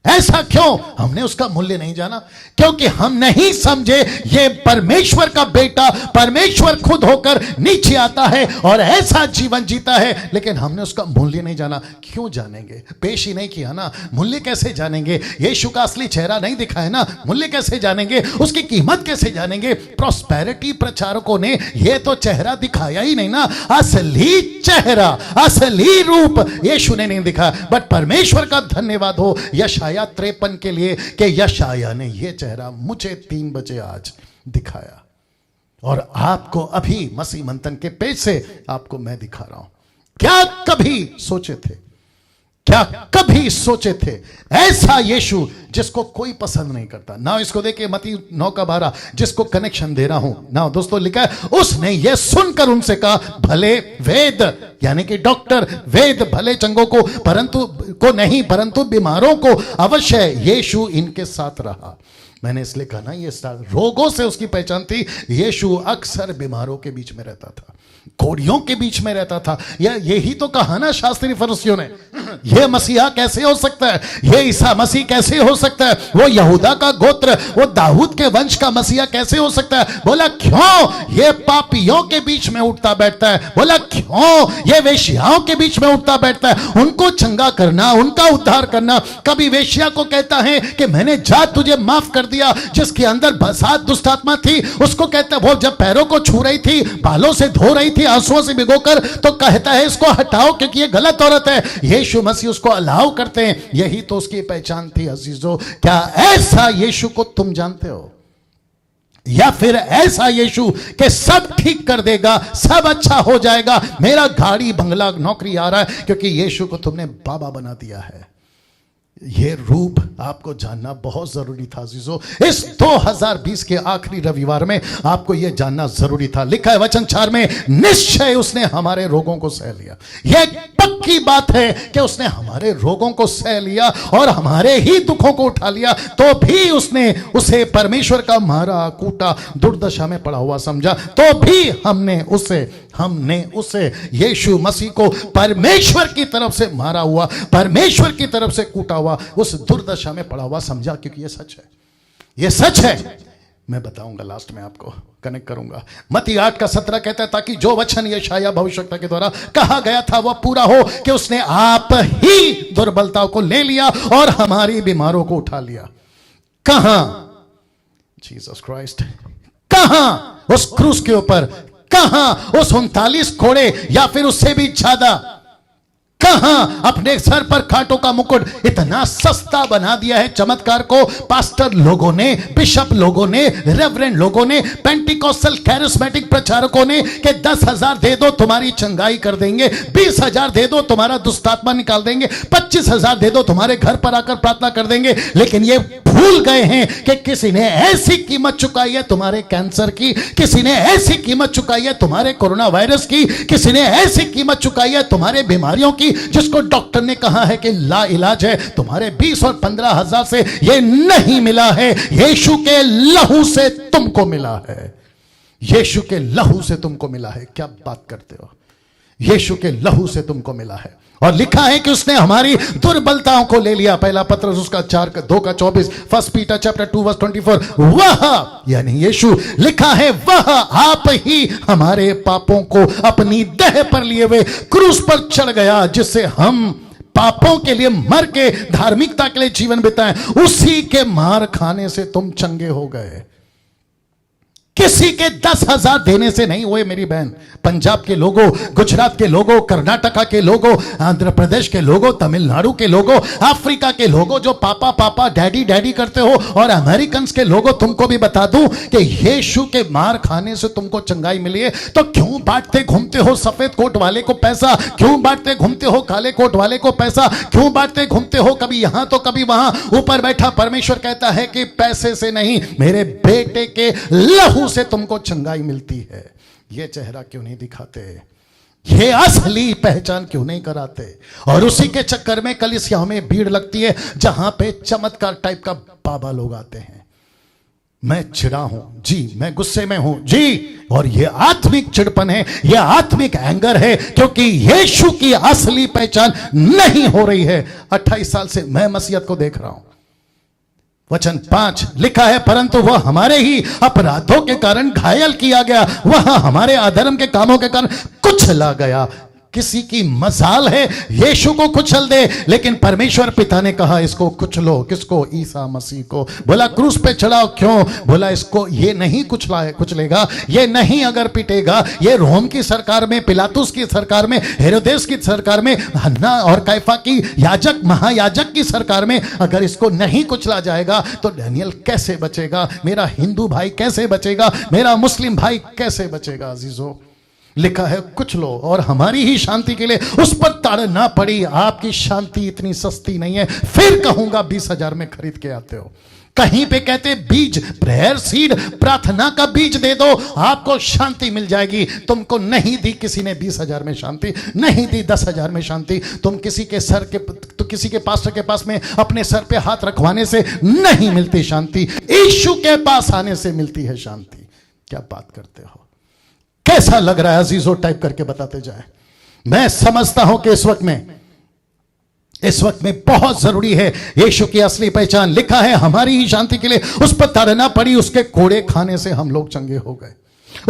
ऐसा क्यों? हमने उसका मूल्य नहीं जाना क्योंकि हम नहीं समझे ये परमेश्वर का बेटा, परमेश्वर खुद होकर नीचे आता है और ऐसा जीवन जीता है, लेकिन हमने उसका मूल्य नहीं जाना। क्यों जानेंगे? पेश ही नहीं किया ना, मूल्य कैसे जानेंगे? यीशु का असली चेहरा नहीं दिखा है ना, मूल्य कैसे जानेंगे? उसकी कीमत कैसे जानेंगे? प्रॉस्पेरिटी प्रचारकों ने ये तो चेहरा दिखाया ही नहीं ना, असली चेहरा, असली रूप यीशु ने नहीं दिखा। बट परमेश्वर का धन्यवाद हो यशायाह 53 के लिए कि यशायाह ने यह चेहरा मुझे 3 बजे आज दिखाया, और आपको अभी मसीह मंथन के पेज से आपको मैं दिखा रहा हूं। क्या कभी सोचे थे, क्या कभी सोचे थे ऐसा यीशु जिसको कोई पसंद नहीं करता? ना इसको देखिए मत्ती 9:12, जिसको कनेक्शन दे रहा हूं ना दोस्तों, लिखा है उसने ये सुनकर उनसे कहा, भले वेद यानी कि डॉक्टर, वेद भले चंगों को परंतु बीमारों को अवश्य। यीशु इनके साथ रहा। मैंने इसलिए कहा ना, ये रोगों से उसकी पहचान थी। यीशु अक्सर बीमारों के बीच में रहता था, कोड़ियों के बीच में रहता था। यही तो कहा ना शास्त्री फरीसियों ने, यह मसीहा कैसे हो सकता है, यह ईसा मसीह कैसे हो सकता है, वो यहूदा का गोत्र, वो दाऊद के वंश का मसीहा कैसे हो सकता है? बोला क्यों ये पापियों के बीच में उठता बैठता है? बोला क्यों ये वेश्याओं के बीच में उठता बैठता है? उनको चंगा करना, उनका उद्धार करना। कभी वेश्या को कहता है कि मैंने जा तुझे माफ कर दिया, जिसके अंदर 7 दुष्ट आत्मा थी, उसको कहता है, वो जब पैरों को छू रही थी, बालों से धो रही थी आंसुओं से भिगोकर, तो कहता है इसको हटाओ क्योंकि ये गलत औरत है। यीशु मसीह उसको अलाउ करते हैं। यही तो उसकी पहचान थी अजीजों। क्या ऐसा यीशु को तुम जानते हो? या फिर ऐसा यीशु कि सब ठीक कर देगा, सब अच्छा हो जाएगा, मेरा गाड़ी बंगला नौकरी आ रहा है क्योंकि यीशु को तुमने बाबा बना दिया है? ये रूप आपको जानना बहुत जरूरी था अजीजों। इस 2020 के आखिरी रविवार में आपको यह जानना जरूरी था। लिखा है वचन 4 में, निश्चय उसने हमारे रोगों को सह लिया। यह पक्की बात है कि उसने हमारे रोगों को सह लिया और हमारे ही दुखों को उठा लिया, तो भी उसने उसे परमेश्वर का मारा कूटा दुर्दशा में पड़ा हुआ समझा, तो भी हमने उसे यीशु मसीह को परमेश्वर की तरफ से मारा हुआ, परमेश्वर की तरफ से कूटा हुआ, उस दुर्दशा में पड़ा हुआ समझा। क्योंकि ये सच है, ये सच है। मैं बताऊंगा, लास्ट में आपको कनेक्ट करूंगा। मत्ती 8:17 कहता है, ताकि जो वचन यशायाह भविष्यवक्ता के द्वारा कहा गया था वह पूरा हो कि उसने आप ही दुर्बलताओं को ले लिया और हमारी बीमारों को उठा लिया। कहां? Jesus Christ. कहां? उस क्रूस के ऊपर। कहां? उस 39 कोड़े या फिर उससे भी ज्यादा। कहां? अपने सर पर कांटों का मुकुट इतना सस्ता बना दिया है चमत्कार को पास्टर लोगों ने, बिशप लोगों ने, रेवरेंड लोगों ने, पेंटिकोस्टल कैरिस्मेटिक प्रचारकों ने कि 10,000 दे दो तुम्हारी चंगाई कर देंगे, 20,000 दे दो तुम्हारा दुष्टात्मा निकाल देंगे, 25,000 दे दो तुम्हारे घर पर आकर प्रार्थना कर देंगे। लेकिन ये भूल गए हैं कि किसी ने ऐसी कीमत चुकाई है तुम्हारे कैंसर की, किसी ने ऐसी कीमत चुकाई है तुम्हारे कोरोना वायरस की, किसी ने ऐसी कीमत चुकाई है तुम्हारे बीमारियों की जिसको डॉक्टर ने कहा है कि ला इलाज है। तुम्हारे 20 और 15,000 से यह नहीं मिला है, यीशु के लहू से तुमको मिला है। यीशु के लहू से तुमको मिला है। क्या बात करते हो? यीशु के लहू से तुमको मिला है। और लिखा है कि उसने हमारी दुर्बलताओं को ले लिया। पहला पत्रस उसका 4:2-24, 1 पीटर चैप्टर 2:24। वह यानी यीशु, लिखा है वह आप ही हमारे पापों को अपनी देह पर लिए हुए क्रूस पर चढ़ गया, जिससे हम पापों के लिए मर के धार्मिकता के लिए जीवन बिताएं। उसी के मार खाने से तुम चंगे हो गए। किसी के 10,000 देने से नहीं हुए मेरी बहन। पंजाब के लोगों, गुजरात के लोगों, कर्नाटका के लोगों, आंध्र प्रदेश के लोगों, तमिलनाडु के लोगों, अफ्रीका के लोगों जो पापा पापा डैडी डैडी करते हो, और अमेरिकन के लोगों, तुमको भी बता दूं कि यीशु के मार खाने से तुमको चंगाई मिली है। तो क्यों बांटते घूमते हो सफेद कोट वाले को पैसा? क्यों बांटते घूमते हो काले कोट वाले को पैसा? क्यों बांटते घूमते हो कभी यहां तो कभी वहां? ऊपर बैठा परमेश्वर कहता है कि पैसे से नहीं, मेरे बेटे के लहू से तुमको चंगाई मिलती है। यह चेहरा क्यों नहीं दिखाते? ये असली पहचान क्यों नहीं कराते? और उसी के चक्कर में कलीसियाओं में भीड़ लगती है जहां पे चमत्कार टाइप का बाबा लोग आते हैं। मैं चिढ़ा हूं जी, मैं गुस्से में हूं जी, और यह आत्मिक चिड़पन है, यह आत्मिक एंगर है, क्योंकि यीशु की असली पहचान नहीं हो रही है। 28 साल से मैं मसीहत को देख रहा हूं। वचन 5 लिखा है, परंतु वह हमारे ही अपराधों के कारण घायल किया गया, वह हमारे अधर्म के कामों के कारण कुचला गया। किसी की मजाल है यीशु को कुचल दे, लेकिन परमेश्वर पिता ने कहा इसको कुचलो। किसको? ईसा मसीह को। बोला क्रूस पे चढ़ाओ। क्यों? बोला इसको ये नहीं कुचलेगा, ये नहीं अगर पिटेगा, ये रोम की सरकार में, पिलातुस की सरकार में, हेरोदेस की सरकार में, हन्ना और कैफा की याजक महायाजक की सरकार में अगर इसको नहीं कुचला जाएगा तो डैनियल कैसे बचेगा? मेरा हिंदू भाई कैसे बचेगा? मेरा मुस्लिम भाई कैसे बचेगा? अजीजों, लिखा है कुछ लो, और हमारी ही शांति के लिए उस पर ताड़ना पड़ी। आपकी शांति इतनी सस्ती नहीं है। फिर कहूंगा 20,000 में खरीद के आते हो। कहीं पे कहते बीज, प्रेयर सीड, प्रार्थना का बीज दे दो, आपको शांति मिल जाएगी। तुमको नहीं दी किसी ने 20,000 में शांति, नहीं दी 10,000 में शांति। तुम किसी के सर के, तो किसी के पास्टर के पास में अपने सर पे हाथ रखवाने से नहीं मिलती शांति, यीशु के पास आने से मिलती है शांति। क्या बात करते हो? कैसा लग रहा है अजीजों? टाइप करके बताते जाए। मैं समझता हूं कि इस वक्त में बहुत जरूरी है यीशु की असली पहचान। लिखा है हमारी ही शांति के लिए उस पर ताड़ना पड़ी, उसके कोड़े खाने से हम लोग चंगे हो गए।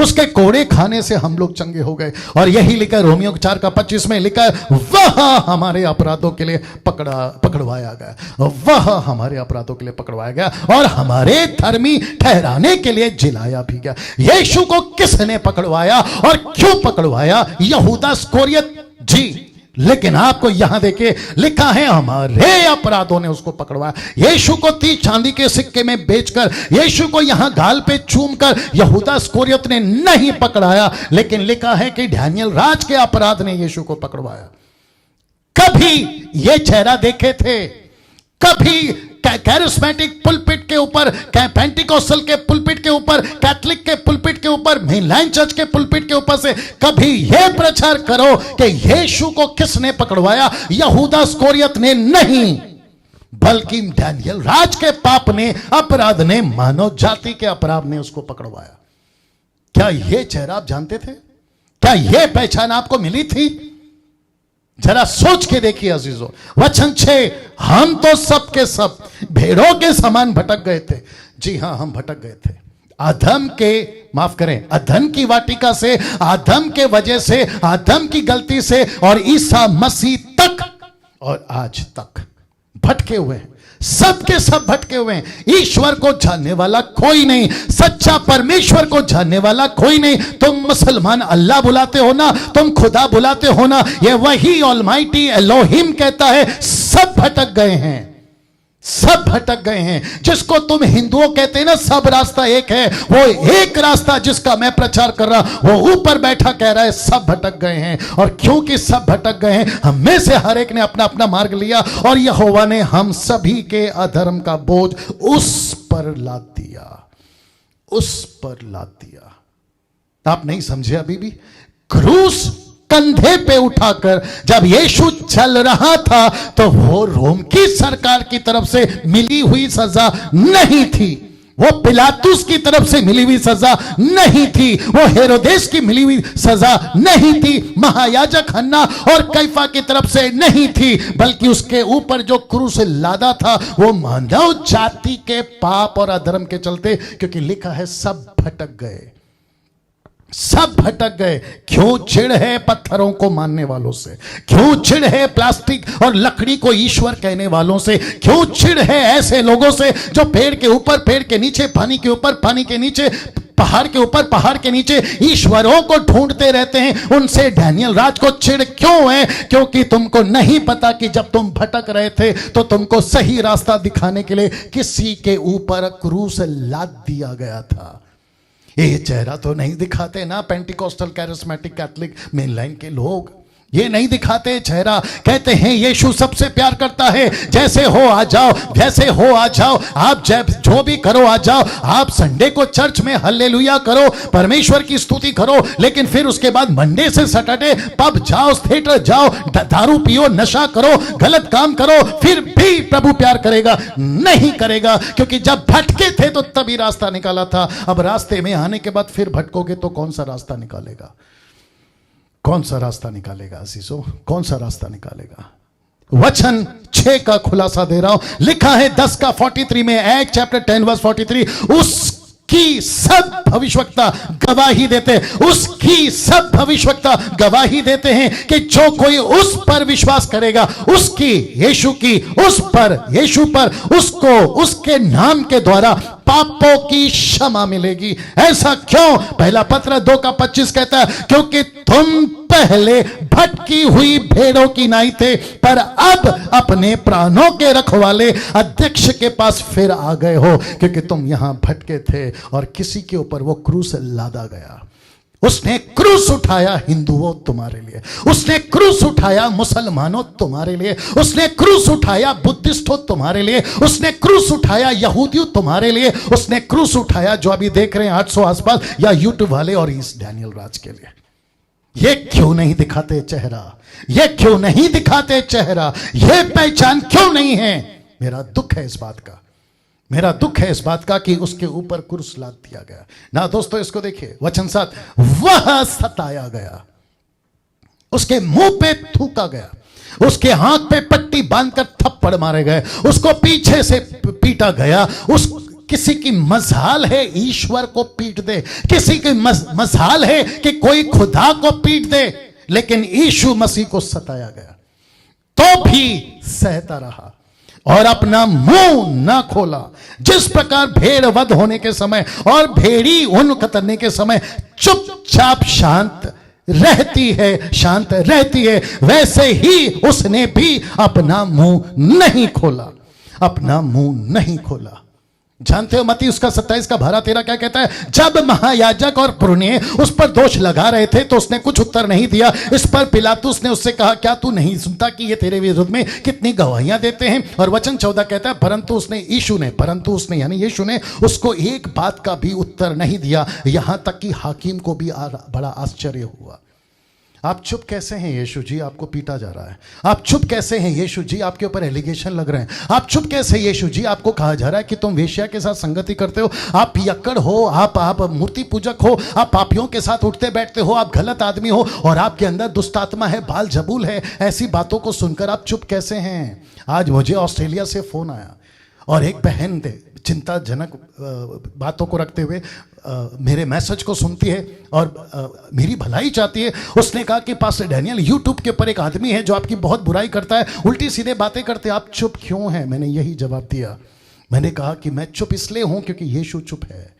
उसके कोड़े खाने से हम लोग चंगे हो गए। और यही लिखा है रोमियो 4:25 में लिखा है, वह हमारे अपराधों के लिए पकड़वाया गया, वह हमारे अपराधों के लिए पकड़वाया गया और हमारे धर्मी ठहराने के लिए जिलाया भी गया। यीशु को किसने पकड़वाया और क्यों पकड़वाया? यहूदा इस्करियोत जी। लेकिन आपको यहां देखिए लिखा है हमारे अपराधों ने उसको पकड़वाया। यीशु को 30 चांदी के सिक्के में बेचकर, यीशु को यहां गाल पे चूमकर यहूदा इस्करियोत ने नहीं पकड़ाया, लेकिन लिखा है कि डैनियल राज के अपराध ने यीशु को पकड़वाया। कभी ये चेहरा देखे थे? कभी कैरिस्मेटिक पुलपिट के ऊपर, पेंटिकोस्टल के पुलपिट के ऊपर, कैथलिक के पुलपिट के ऊपर, मेनलाइन चर्च के पुलपिट के ऊपर से कभी यह प्रचार करो कि यीशु को किसने पकड़वाया? यहूदा इस्करियोत ने नहीं, बल्कि डैनियल राज के पाप ने, अपराध ने, मानव जाति के अपराध ने उसको पकड़वाया। क्या यह चेहरा आप जानते थे? क्या यह पहचान आपको मिली थी? जरा सोच के देखिए अजीजों। वचन 6, हम तो सब के सब भेड़ों के समान भटक गए थे। जी हां, हम भटक गए थे अधम के, माफ करें, अधम की वाटिका से, आदम के वजह से, आदम की गलती से और ईसा मसीह तक और आज तक भटके हुए हैं। सबके सब भटके हुए हैं। ईश्वर को जानने वाला कोई नहीं, सच्चा परमेश्वर को जानने वाला कोई नहीं। तुम मुसलमान अल्लाह बुलाते हो ना, तुम खुदा बुलाते हो ना, ये वही ऑलमाइटी एलोहिम कहता है सब भटक गए हैं, सब भटक गए हैं। जिसको तुम हिंदुओं कहते हैं ना सब रास्ता एक है, वो एक रास्ता जिसका मैं प्रचार कर रहा, वो ऊपर बैठा कह रहा है सब भटक गए हैं। और क्योंकि सब भटक गए हैं, हम में से हर एक ने अपना अपना मार्ग लिया और यहोवा ने हम सभी के अधर्म का बोझ उस पर लाद दिया, उस पर लाद दिया। आप नहीं समझे अभी भी? क्रूस कंधे पे उठाकर जब यीशु चल रहा था तो वो रोम की सरकार की तरफ से मिली हुई सजा नहीं थी, वो पिलातुस की तरफ से मिली हुई सजा नहीं थी, वो हेरोदेस की मिली हुई सजा नहीं थी, महायाजक हन्ना और कैफा की तरफ से नहीं थी, बल्कि उसके ऊपर जो क्रूस लादा था वो मानव जाति के पाप और अधर्म के चलते, क्योंकि लिखा है सब भटक गए, सब भटक गए। क्यों चिढ़ है पत्थरों को मानने वालों से? क्यों चिढ़ है प्लास्टिक और लकड़ी को ईश्वर कहने वालों से? क्यों चिढ़ है ऐसे लोगों से जो पेड़ के ऊपर, पेड़ के नीचे, पानी के ऊपर, पानी के नीचे, पहाड़ के ऊपर, पहाड़ के नीचे ईश्वरों को ढूंढते रहते हैं? उनसे डैनियल राज को चिढ़ क्यों है? क्योंकि तुमको नहीं पता कि जब तुम भटक रहे थे तो तुमको सही रास्ता दिखाने के लिए किसी के ऊपर क्रूस लाद दिया गया था। ये चेहरा तो नहीं दिखाते ना पेंटिकोस्टल, कैरिस्मेटिक, कैथलिक, मेनलाइन के लोग, ये नहीं दिखाते चेहरा। कहते हैं यीशु सबसे प्यार करता है, जैसे हो आ जाओ, जैसे हो आ जाओ, आप जो भी करो आ जाओ, आप संडे को चर्च में हल्लेलुया करो, परमेश्वर की स्तुति करो, लेकिन फिर उसके बाद मंडे से सैटरडे पब जाओ, थिएटर जाओ, दारू पियो, नशा करो, गलत काम करो, फिर भी प्रभु प्यार करेगा? नहीं करेगा, क्योंकि जब भटके थे तो तभी रास्ता निकाला था। अब रास्ते में आने के बाद फिर भटकोगे तो कौन सा रास्ता निकालेगा? कौन सा रास्ता निकालेगा अजीजों? कौन सा रास्ता निकालेगा? वचन 6 का खुलासा दे रहा हूं। लिखा है 10 का 43 में, एक्ट चैप्टर 10 वर्स 43, उसकी सब भविष्यवक्ता गवाही देते, उसकी सब भविष्यवक्ता गवाही देते हैं कि जो कोई उस पर विश्वास करेगा, उसकी, यीशु की, उस पर, यीशु पर, उसको उसके नाम के द्वारा पापों की क्षमा मिलेगी। ऐसा क्यों? पहला पत्र 2 का 25 कहता है, क्योंकि तुम पहले भटकी हुई भेड़ों की नाई थे, पर अब अपने प्राणों के रखवाले अध्यक्ष के पास फिर आ गए हो, क्योंकि तुम यहां भटके थे और किसी के ऊपर वो क्रूस लादा गया। उसने क्रूस उठाया हिंदुओं तुम्हारे लिए, उसने क्रूस उठाया मुसलमानों तुम्हारे लिए, उसने क्रूस उठाया बुद्धिस्टों तुम्हारे लिए, उसने क्रूस उठाया यहूदियों तुम्हारे लिए, उसने क्रूस उठाया जो अभी देख रहे हैं 800 आसपास या यूट्यूब वाले और इस डैनियल राज के लिए। ये क्यों नहीं दिखाते चेहरा? ये क्यों नहीं दिखाते चेहरा? ये पहचान क्यों नहीं है? मेरा दुख है इस बात का, मेरा दुख है इस बात का कि उसके ऊपर क्रूस लाद दिया गया ना। दोस्तों इसको देखिए, वचन 7, वह सताया गया, उसके मुंह पे थूका गया, उसके हाथ पे पट्टी बांधकर थप्पड़ मारे गए, उसको पीछे से पीटा गया। उस किसी की मजाल है ईश्वर को पीट दे, किसी की मजाल है कि कोई खुदा को पीट दे, लेकिन यीशु मसीह को सताया गया तो भी सहता रहा और अपना मुंह ना खोला। जिस प्रकार भेड़ वध होने के समय और भेड़ी ऊन कतरने के समय चुपचाप शांत रहती है, शांत रहती है, वैसे ही उसने भी अपना मुंह नहीं खोला, अपना मुंह नहीं खोला। जानते हो मत्ती उसका 27 का 12-13 क्या कहता है? जब महायाजक और पुरनिये उस पर दोष लगा रहे थे तो उसने कुछ उत्तर नहीं दिया। इस पर पिलातुस ने उससे कहा, क्या तू नहीं सुनता कि ये तेरे विरुद्ध में कितनी गवाहियां देते हैं? और वचन 14 कहता है, परंतु उसने यानी यीशु ने उसको एक बात का भी उत्तर नहीं दिया, यहां तक कि हाकिम को भी बड़ा आश्चर्य हुआ। आप चुप कैसे हैं यीशु जी? आपको पीटा जा रहा है। आप चुप कैसे हैं यीशु जी? आपके ऊपर एलिगेशन लग रहे हैं। आप चुप कैसे यीशु जी? आपको कहा जा रहा है कि तुम वेश्या के साथ संगति करते हो, आप पियक्कड़ हो, आप मूर्ति पूजक हो, आप पापियों के साथ उठते बैठते हो, आप गलत आदमी हो और आपके अंदर दुष्ट आत्मा है, बाल जबूल है। ऐसी बातों को सुनकर आप चुप कैसे हैं? आज मुझे ऑस्ट्रेलिया से फोन आया और एक बहन चिंताजनक बातों को रखते हुए मेरे मैसेज को सुनती है और मेरी भलाई चाहती है। उसने कहा कि पास्टर डैनियल, यूट्यूब के ऊपर एक आदमी है जो आपकी बहुत बुराई करता है, उल्टी सीधे बातें करते, आप चुप क्यों हैं? मैंने यही जवाब दिया। मैंने कहा कि मैं चुप इसलिए हूं क्योंकि यीशु चुप है।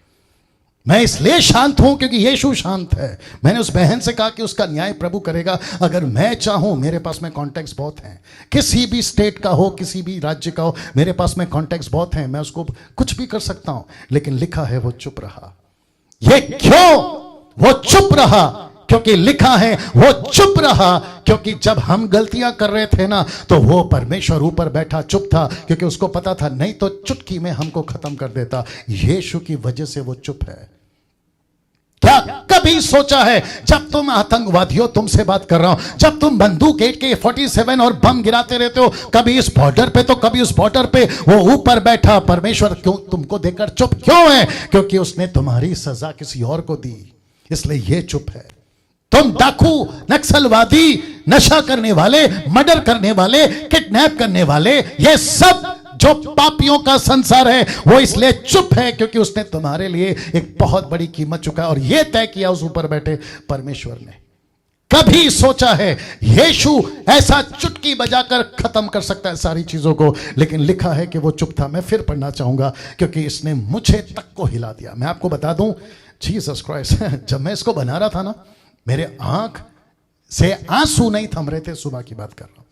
मैं इसलिए शांत हूं क्योंकि यीशु शांत है। मैंने उस बहन से कहा कि उसका न्याय प्रभु करेगा। अगर मैं चाहूं, मेरे पास में कॉन्टैक्ट्स बहुत हैं, किसी भी स्टेट का हो, किसी भी राज्य का हो, मेरे पास में कॉन्टैक्ट्स बहुत हैं, मैं उसको कुछ भी कर सकता हूं। लेकिन लिखा है वो चुप रहा। ये क्यों वो चुप रहा? क्योंकि लिखा है वो चुप रहा क्योंकि जब हम गलतियां कर रहे थे ना, तो वो परमेश्वर ऊपर बैठा चुप था, क्योंकि उसको पता था नहीं तो चुटकी में हमको खत्म कर देता। यीशु की वजह से वो चुप है। क्या कभी सोचा है, जब तुम आतंकवादियों, तुमसे बात कर रहा हूं, जब तुम बंदूक AK-47 और बम गिराते रहते हो, कभी इस बॉर्डर पे तो कभी उस बॉर्डर पे, वो ऊपर बैठा परमेश्वर क्यों तुमको देखकर चुप क्यों है? क्योंकि उसने तुम्हारी सजा किसी और को दी, इसलिए ये चुप है। तुम डाकू, नक्सलवादी, नशा करने वाले, मर्डर करने वाले, किडनैप करने वाले, ये सब जो पापियों का संसार है, वो इसलिए चुप है क्योंकि उसने तुम्हारे लिए एक बहुत बड़ी कीमत चुकाई और यह तय किया उस ऊपर बैठे परमेश्वर ने। कभी सोचा है यीशु ऐसा चुटकी बजाकर खत्म कर सकता है सारी चीजों को? लेकिन लिखा है कि वो चुप था। मैं फिर पढ़ना चाहूंगा क्योंकि इसने मुझे तक को हिला दिया। मैं आपको बता दूं, जीसस क्राइस्ट, जब मैं इसको बना रहा था ना, मेरे आंख से आंसू नहीं थम रहे थे। सुबह की बात कर रहा हूं।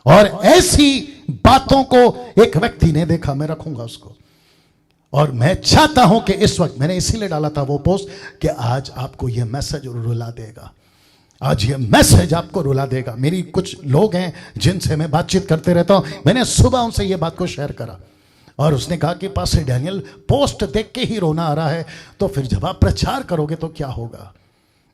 और ऐसी बातों को एक व्यक्ति ने देखा, मैं रखूंगा उसको, और मैं चाहता हूं कि इस वक्त, मैंने इसीलिए डाला था वो पोस्ट कि आज आपको यह मैसेज रुला देगा। आज ये मैसेज आपको रुला देगा। मेरी कुछ लोग हैं जिनसे मैं बातचीत करते रहता हूं, मैंने सुबह उनसे ये बात को शेयर करा और उसने कहा कि पास्टर डैनियल, पोस्ट देख के ही रोना आ रहा है, तो फिर जब आप प्रचार करोगे तो क्या होगा?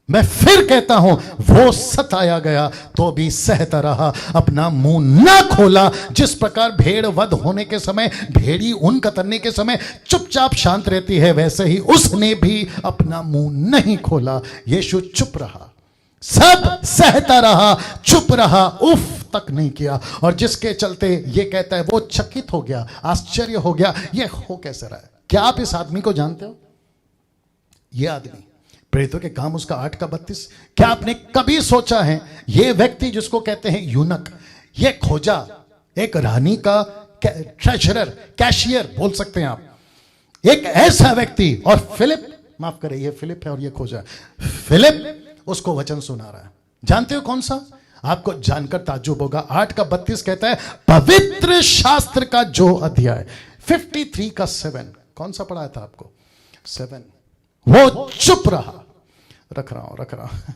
मैं फिर कहता हूं, वो सताया गया तो भी सहता रहा, अपना मुंह ना खोला। जिस प्रकार भेड़ वध होने के समय, भेड़ी ऊन कतरने के समय चुपचाप शांत रहती है, वैसे ही उसने भी अपना मुंह नहीं खोला। यीशु चुप रहा, सब सहता रहा, चुप रहा, उफ तक नहीं किया। और जिसके चलते ये कहता है, वो चकित हो गया, आश्चर्य हो गया, ये हो कैसे रहा है? क्या आप इस आदमी को जानते हो? ये आदमी, प्रेरितों के काम उसका 8:32। क्या आपने कभी सोचा है, ये व्यक्ति जिसको कहते हैं यूनक, ये खोजा एक रानी का ट्रेजरर, कैशियर बोल सकते हैं आप, एक ऐसा व्यक्ति। और फिलिप, माफ करें, ये फिलिप है और ये खोजा। फिलिप उसको वचन सुना रहा है। जानते हो कौन सा? आपको जानकर ताज्जुब होगा। 8:32 कहता है, पवित्र शास्त्र का जो अध्याय 53 का 7, कौन सा पढ़ाया था आपको? 7। वो चुप रहा। रख रहा हूं।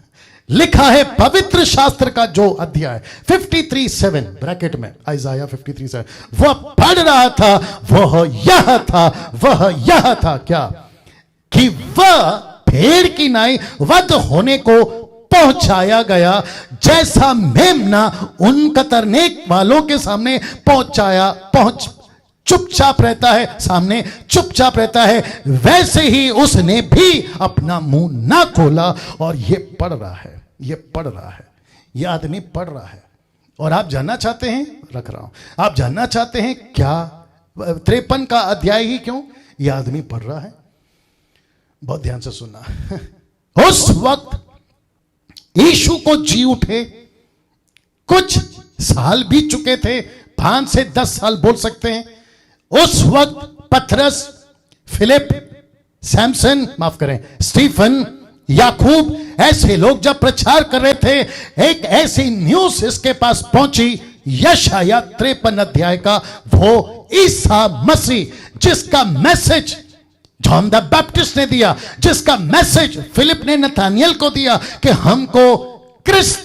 लिखा है पवित्र शास्त्र का जो अध्याय 53:7 ब्रैकेट में, आइजाया 53:7, वह पढ़ रहा था, वह यह था क्या? कि वह भेड़ की नाई वध होने को पहुंचाया गया, जैसा मेमना उन कतरने वालों के सामने चुपचाप रहता है, सामने चुपचाप रहता है, वैसे ही उसने भी अपना मुंह ना खोला। और ये पढ़ रहा है, ये आदमी पढ़ रहा है। और आप जानना चाहते हैं, रख रहा हूं, आप जानना चाहते हैं क्या 53 का अध्याय ही क्यों ये आदमी पढ़ रहा है? बहुत ध्यान से सुनना। उस वक्त यीशु को जी उठे कुछ साल बीत चुके थे, 5 से 10 साल बोल सकते हैं। उस वक्त पतरस, फिलिप, सैमसन, माफ करें, स्टीफन, याकूब, ऐसे लोग जब प्रचार कर रहे थे, एक ऐसी न्यूज इसके पास पहुंची यशाया 53 अध्याय का वो ईसा मसीह जिसका मैसेज जॉन द बैप्टिस्ट ने दिया, जिसका मैसेज फिलिप ने नथानियल को दिया कि हमको क्रिस्त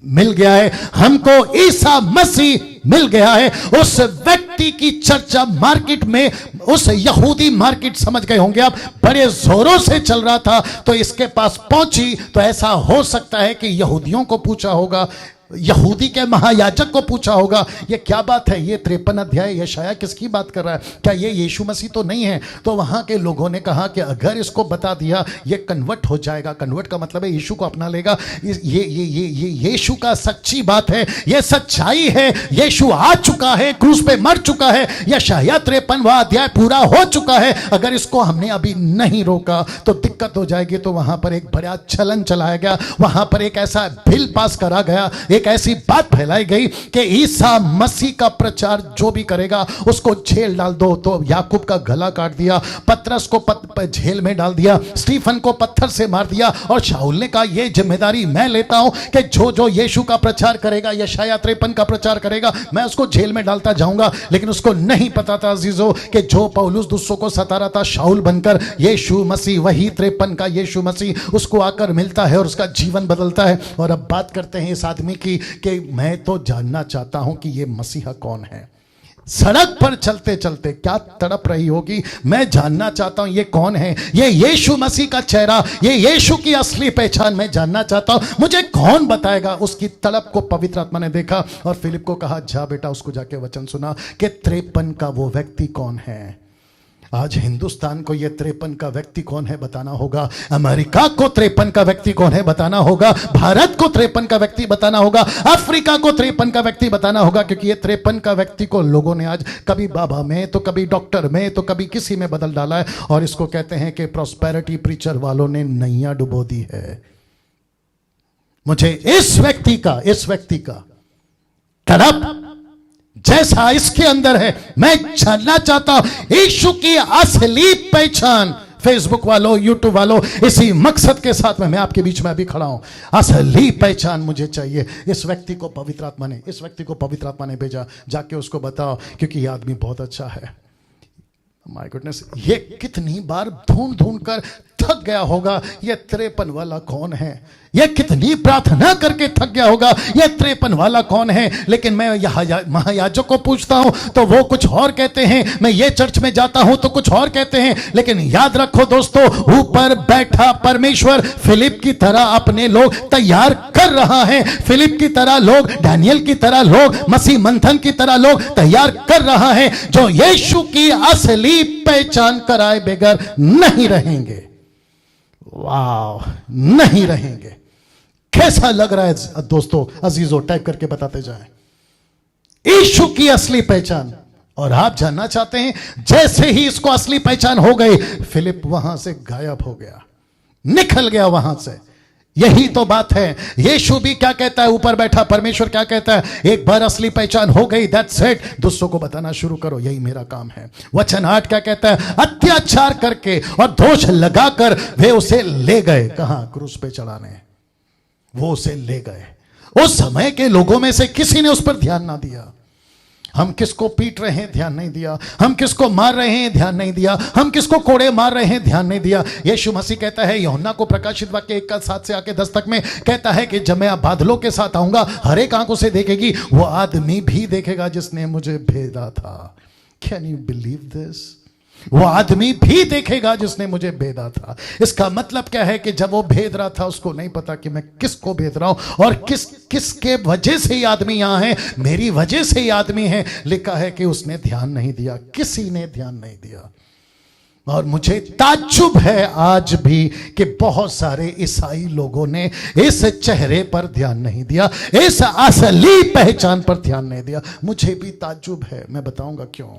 मिल गया है, हमको ईसा मसीह मिल गया है, उस व्यक्ति की चर्चा मार्केट में, उस यहूदी मार्केट समझ गए होंगे आप, बड़े जोरों से चल रहा था। तो इसके पास पहुंची तो ऐसा हो सकता है कि यहूदियों को पूछा होगा, यहूदी के महायाजक को पूछा होगा, ये क्या बात है, ये 53 अध्याय यशाया किसकी बात कर रहा है, क्या ये यीशु मसीह तो नहीं है? तो वहां के लोगों ने कहा कि अगर इसको बता दिया ये कन्वर्ट हो जाएगा। कन्वर्ट का मतलब है यीशु को अपना लेगा। ये यीशु का सच्ची बात है, ये सच्चाई है, यीशु आ चुका है, क्रूस पे मर चुका है, यशाया 53वां अध्याय पूरा हो चुका है। अगर इसको हमने अभी नहीं रोका तो दिक्कत हो जाएगी। तो वहां पर एक बड़ा चलन चलाया गया, वहां पर एक ऐसा बिल पास करा गया, एक ऐसी बात फैलाई गई कि ईसा मसीह का प्रचार जो भी करेगा उसको जेल डाल दो। तो याकूब का गला काट दिया, पतरस को जेल में डाल दिया, स्टीफन को पत्थर से मार दिया। और शाऊल ने कहा यह जिम्मेदारी मैं लेता हूं कि जो यीशु का प्रचार करेगा, यशाया 53 का प्रचार करेगा, मैं उसको जेल में डालता जाऊंगा। लेकिन उसको नहीं पता था अजीजों कि जो पौलुस दूसरों को सता रहा था शाऊल बनकर, यीशु मसीह वही 53 का यीशु मसीह उसको आकर मिलता है और उसका जीवन बदलता है। और अब बात करते हैं इस आदमी की कि मैं तो जानना चाहता हूं कि ये मसीहा कौन है। सड़क पर चलते चलते क्या तड़प रही होगी, मैं जानना चाहता हूं ये कौन है, ये यीशु मसीह का चेहरा, ये यीशु की असली पहचान मैं जानना चाहता हूं, मुझे कौन बताएगा। उसकी तड़प को पवित्र आत्मा ने देखा और फिलिप को कहा जा बेटा उसको जाके वचन सुना कि 53 का वो व्यक्ति कौन है। आज हिंदुस्तान को ये 53 का व्यक्ति कौन है बताना होगा, अमेरिका को 53 का व्यक्ति कौन है बताना होगा, भारत को 53 का व्यक्ति बताना होगा, अफ्रीका को 53 का व्यक्ति बताना होगा। क्योंकि ये 53 का व्यक्ति को लोगों ने आज कभी बाबा में, तो कभी डॉक्टर में, तो कभी किसी में बदल डाला है। और इसको कहते हैं कि प्रॉस्पेरिटी प्रीचर वालों ने नैया डुबो दी है। मुझे इस व्यक्ति का तड़प जैसा इसके अंदर है मैं जानना चाहता हूं। यीशु की असली पहचान, फेसबुक वालों, यूट्यूब वालों, इसी मकसद के साथ में मैं आपके बीच में अभी खड़ा हूं। असली पहचान मुझे चाहिए। इस व्यक्ति को पवित्र आत्मा ने भेजा, जाके उसको बताओ, क्योंकि ये आदमी बहुत अच्छा है। माय गुडनेस, ये कितनी बार ढूंढ कर थक गया होगा, ये 53 वाला कौन है। ये कितनी प्रार्थना करके थक गया होगा, ये 53 वाला कौन है। लेकिन मैं महायाजक को पूछता हूं तो वो कुछ और कहते हैं, मैं ये चर्च में जाता हूं तो कुछ और कहते हैं। लेकिन याद रखो दोस्तों, ऊपर बैठा परमेश्वर फिलिप की तरह अपने लोग तैयार कर रहा है। फिलिप की तरह लोग, डैनियल की तरह लोग, मसीह मंथन की तरह लोग तैयार कर रहा है, जो यीशु की असली पहचान कराए बगैर नहीं रहेंगे। वाह, नहीं रहेंगे। कैसा लग रहा है दोस्तों, अजीजों, टाइप करके बताते जाएं यीशु की असली पहचान। और आप जानना चाहते हैं, जैसे ही इसको असली पहचान हो गई, फिलिप वहां से गायब हो गया, निकल गया वहां से। यही तो बात है। यीशु भी क्या कहता है, ऊपर बैठा परमेश्वर क्या कहता है, एक बार असली पहचान हो गई, दैट्स इट, दूसरों को बताना शुरू करो, यही मेरा काम है। वचन 8 क्या कहता है, अत्याचार करके और दोष लगाकर वे उसे ले गए, कहां, क्रूस पे चढ़ाने। वो उसे ले गए। उस समय के लोगों में से किसी ने उस पर ध्यान ना दिया। हम किसको पीट रहे हैं, ध्यान नहीं दिया। हम किसको मार रहे हैं, ध्यान नहीं दिया। हम किसको कोड़े मार रहे हैं, ध्यान नहीं दिया। यीशु मसीह कहता है यूहन्ना को प्रकाशित वाक्य 1:7 से आके 10 तक में कहता है कि जब मैं बादलों के साथ आऊंगा, हर एक आंख उसे देखेगी, वो आदमी भी देखेगा जिसने मुझे भेजा था। Can you believe this? वो आदमी भी देखेगा जिसने मुझे भेदा था। इसका मतलब क्या है कि जब वो भेद रहा था, उसको नहीं पता कि मैं किसको भेद रहा हूं और किसके वजह से ये आदमी यहां है, मेरी वजह से ये आदमी है। लिखा है कि उसने ध्यान नहीं दिया, किसी ने ध्यान नहीं दिया। और मुझे ताज्जुब है आज भी कि बहुत सारे ईसाई लोगों ने इस चेहरे पर ध्यान नहीं दिया, इस असली पहचान पर ध्यान नहीं दिया। मुझे भी ताज्जुब है, मैं बताऊंगा क्यों।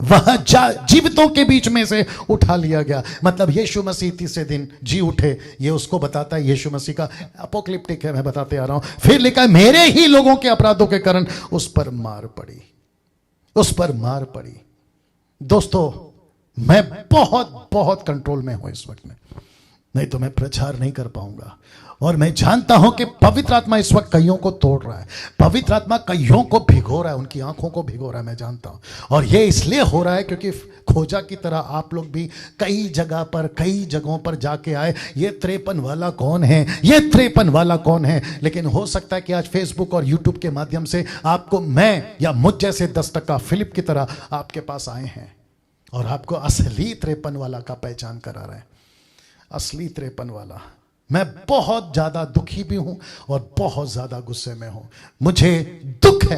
वह जीवितों के बीच में से उठा लिया गया, मतलब यीशु मसीह तीसरे दिन जी उठे, ये उसको बताता है यीशु मसीह का अपोक्लिप्टिक है, मैं बताते आ रहा हूं। फिर लिखा है मेरे ही लोगों के अपराधों के कारण उस पर मार पड़ी, उस पर मार पड़ी। दोस्तों, मैं बहुत बहुत कंट्रोल में हूं इस वक्त में। नहीं तो मैं प्रचार नहीं कर पाऊंगा। और मैं जानता हूं कि पवित्र आत्मा इस वक्त कईयों को तोड़ रहा है, पवित्र आत्मा कईयों को भिगो रहा है, उनकी आंखों को भिगो रहा है, मैं जानता हूं। और ये इसलिए हो रहा है क्योंकि खोजा की तरह आप लोग भी कई जगहों पर जाके आए, ये 53 वाला कौन है, ये 53 वाला कौन है। लेकिन हो सकता है कि आज फेसबुक और यूट्यूब के माध्यम से आपको मैं या मुझ जैसे 10% फिलिप की तरह आपके पास आए हैं और आपको असली 53 वाला का पहचान करा रहे हैं, असली 53 वाला। मैं बहुत ज्यादा दुखी भी हूं और बहुत ज्यादा गुस्से में हूं। मुझे दुख है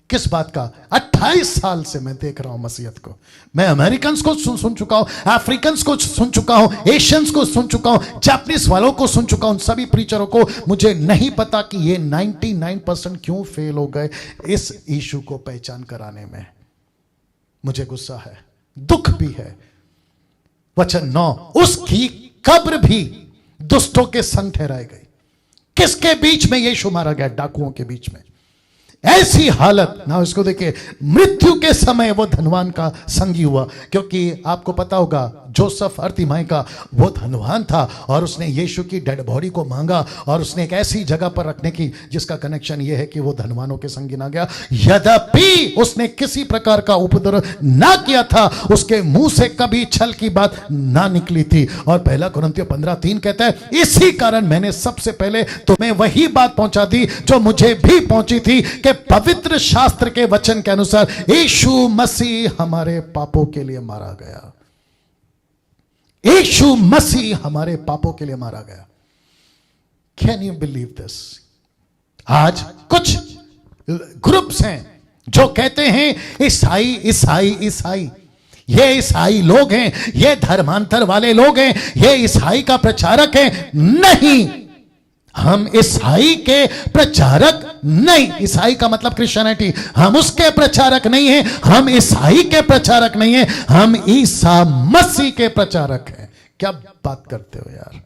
किस बात का, 28 साल से मैं देख रहा हूं मसीहत को। मैं अमेरिकन्स को सुन चुका हूं, अफ्रीकन्स को सुन चुका हूं, एशियंस को सुन चुका हूं, जापानीज वालों को सुन चुका हूं, सभी प्रीचरों को। मुझे नहीं पता कि ये 99% क्यों फेल हो गए इस इशू को पहचान कराने में। मुझे गुस्सा है, दुख भी है। वचन 9, उसकी कब्र भी दुष्टों के संग ठहराई गई। किसके बीच में यीशु मारा गया? डाकुओं के बीच में। ऐसी हालत ना, इसको देखिए, मृत्यु के समय वो धनवान का संगी हुआ। क्योंकि आपको पता होगा जोसेफ अरतिमाई का वो धनवान था और उसने यीशु की डेड बॉडी को मांगा और उसने एक ऐसी जगह पर रखने की जिसका कनेक्शन ये है कि वो धनवानों के संगी ना गया। यद्यपि उसने किसी प्रकार का उपद्रव ना किया था, उसके मुंह से कभी छल की बात ना निकली थी। और पहला कुरिन्थियों 15:3 कहता है, इसी कारण मैंने सबसे पहले तुम्हें वही बात पहुंचा दी जो मुझे भी पहुंची थी कि पवित्र शास्त्र के वचन के अनुसार यीशु मसीह हमारे पापों के लिए मारा गया। यीशु मसीह हमारे पापों के लिए मारा गया। Can you believe this? आज कुछ ग्रुप्स हैं जो कहते हैं ईसाई ईसाई ईसाई, ये ईसाई लोग हैं, ये धर्मांतर वाले लोग हैं, ये ईसाई का प्रचारक है। नहीं, हम ईसाई के प्रचारक नहीं। ईसाई का मतलब क्रिश्चियनिटी, हम उसके प्रचारक नहीं हैं, हम ईसाई के प्रचारक नहीं हैं, हम ईसा मसीह के प्रचारक हैं। क्या बात करते हो यार?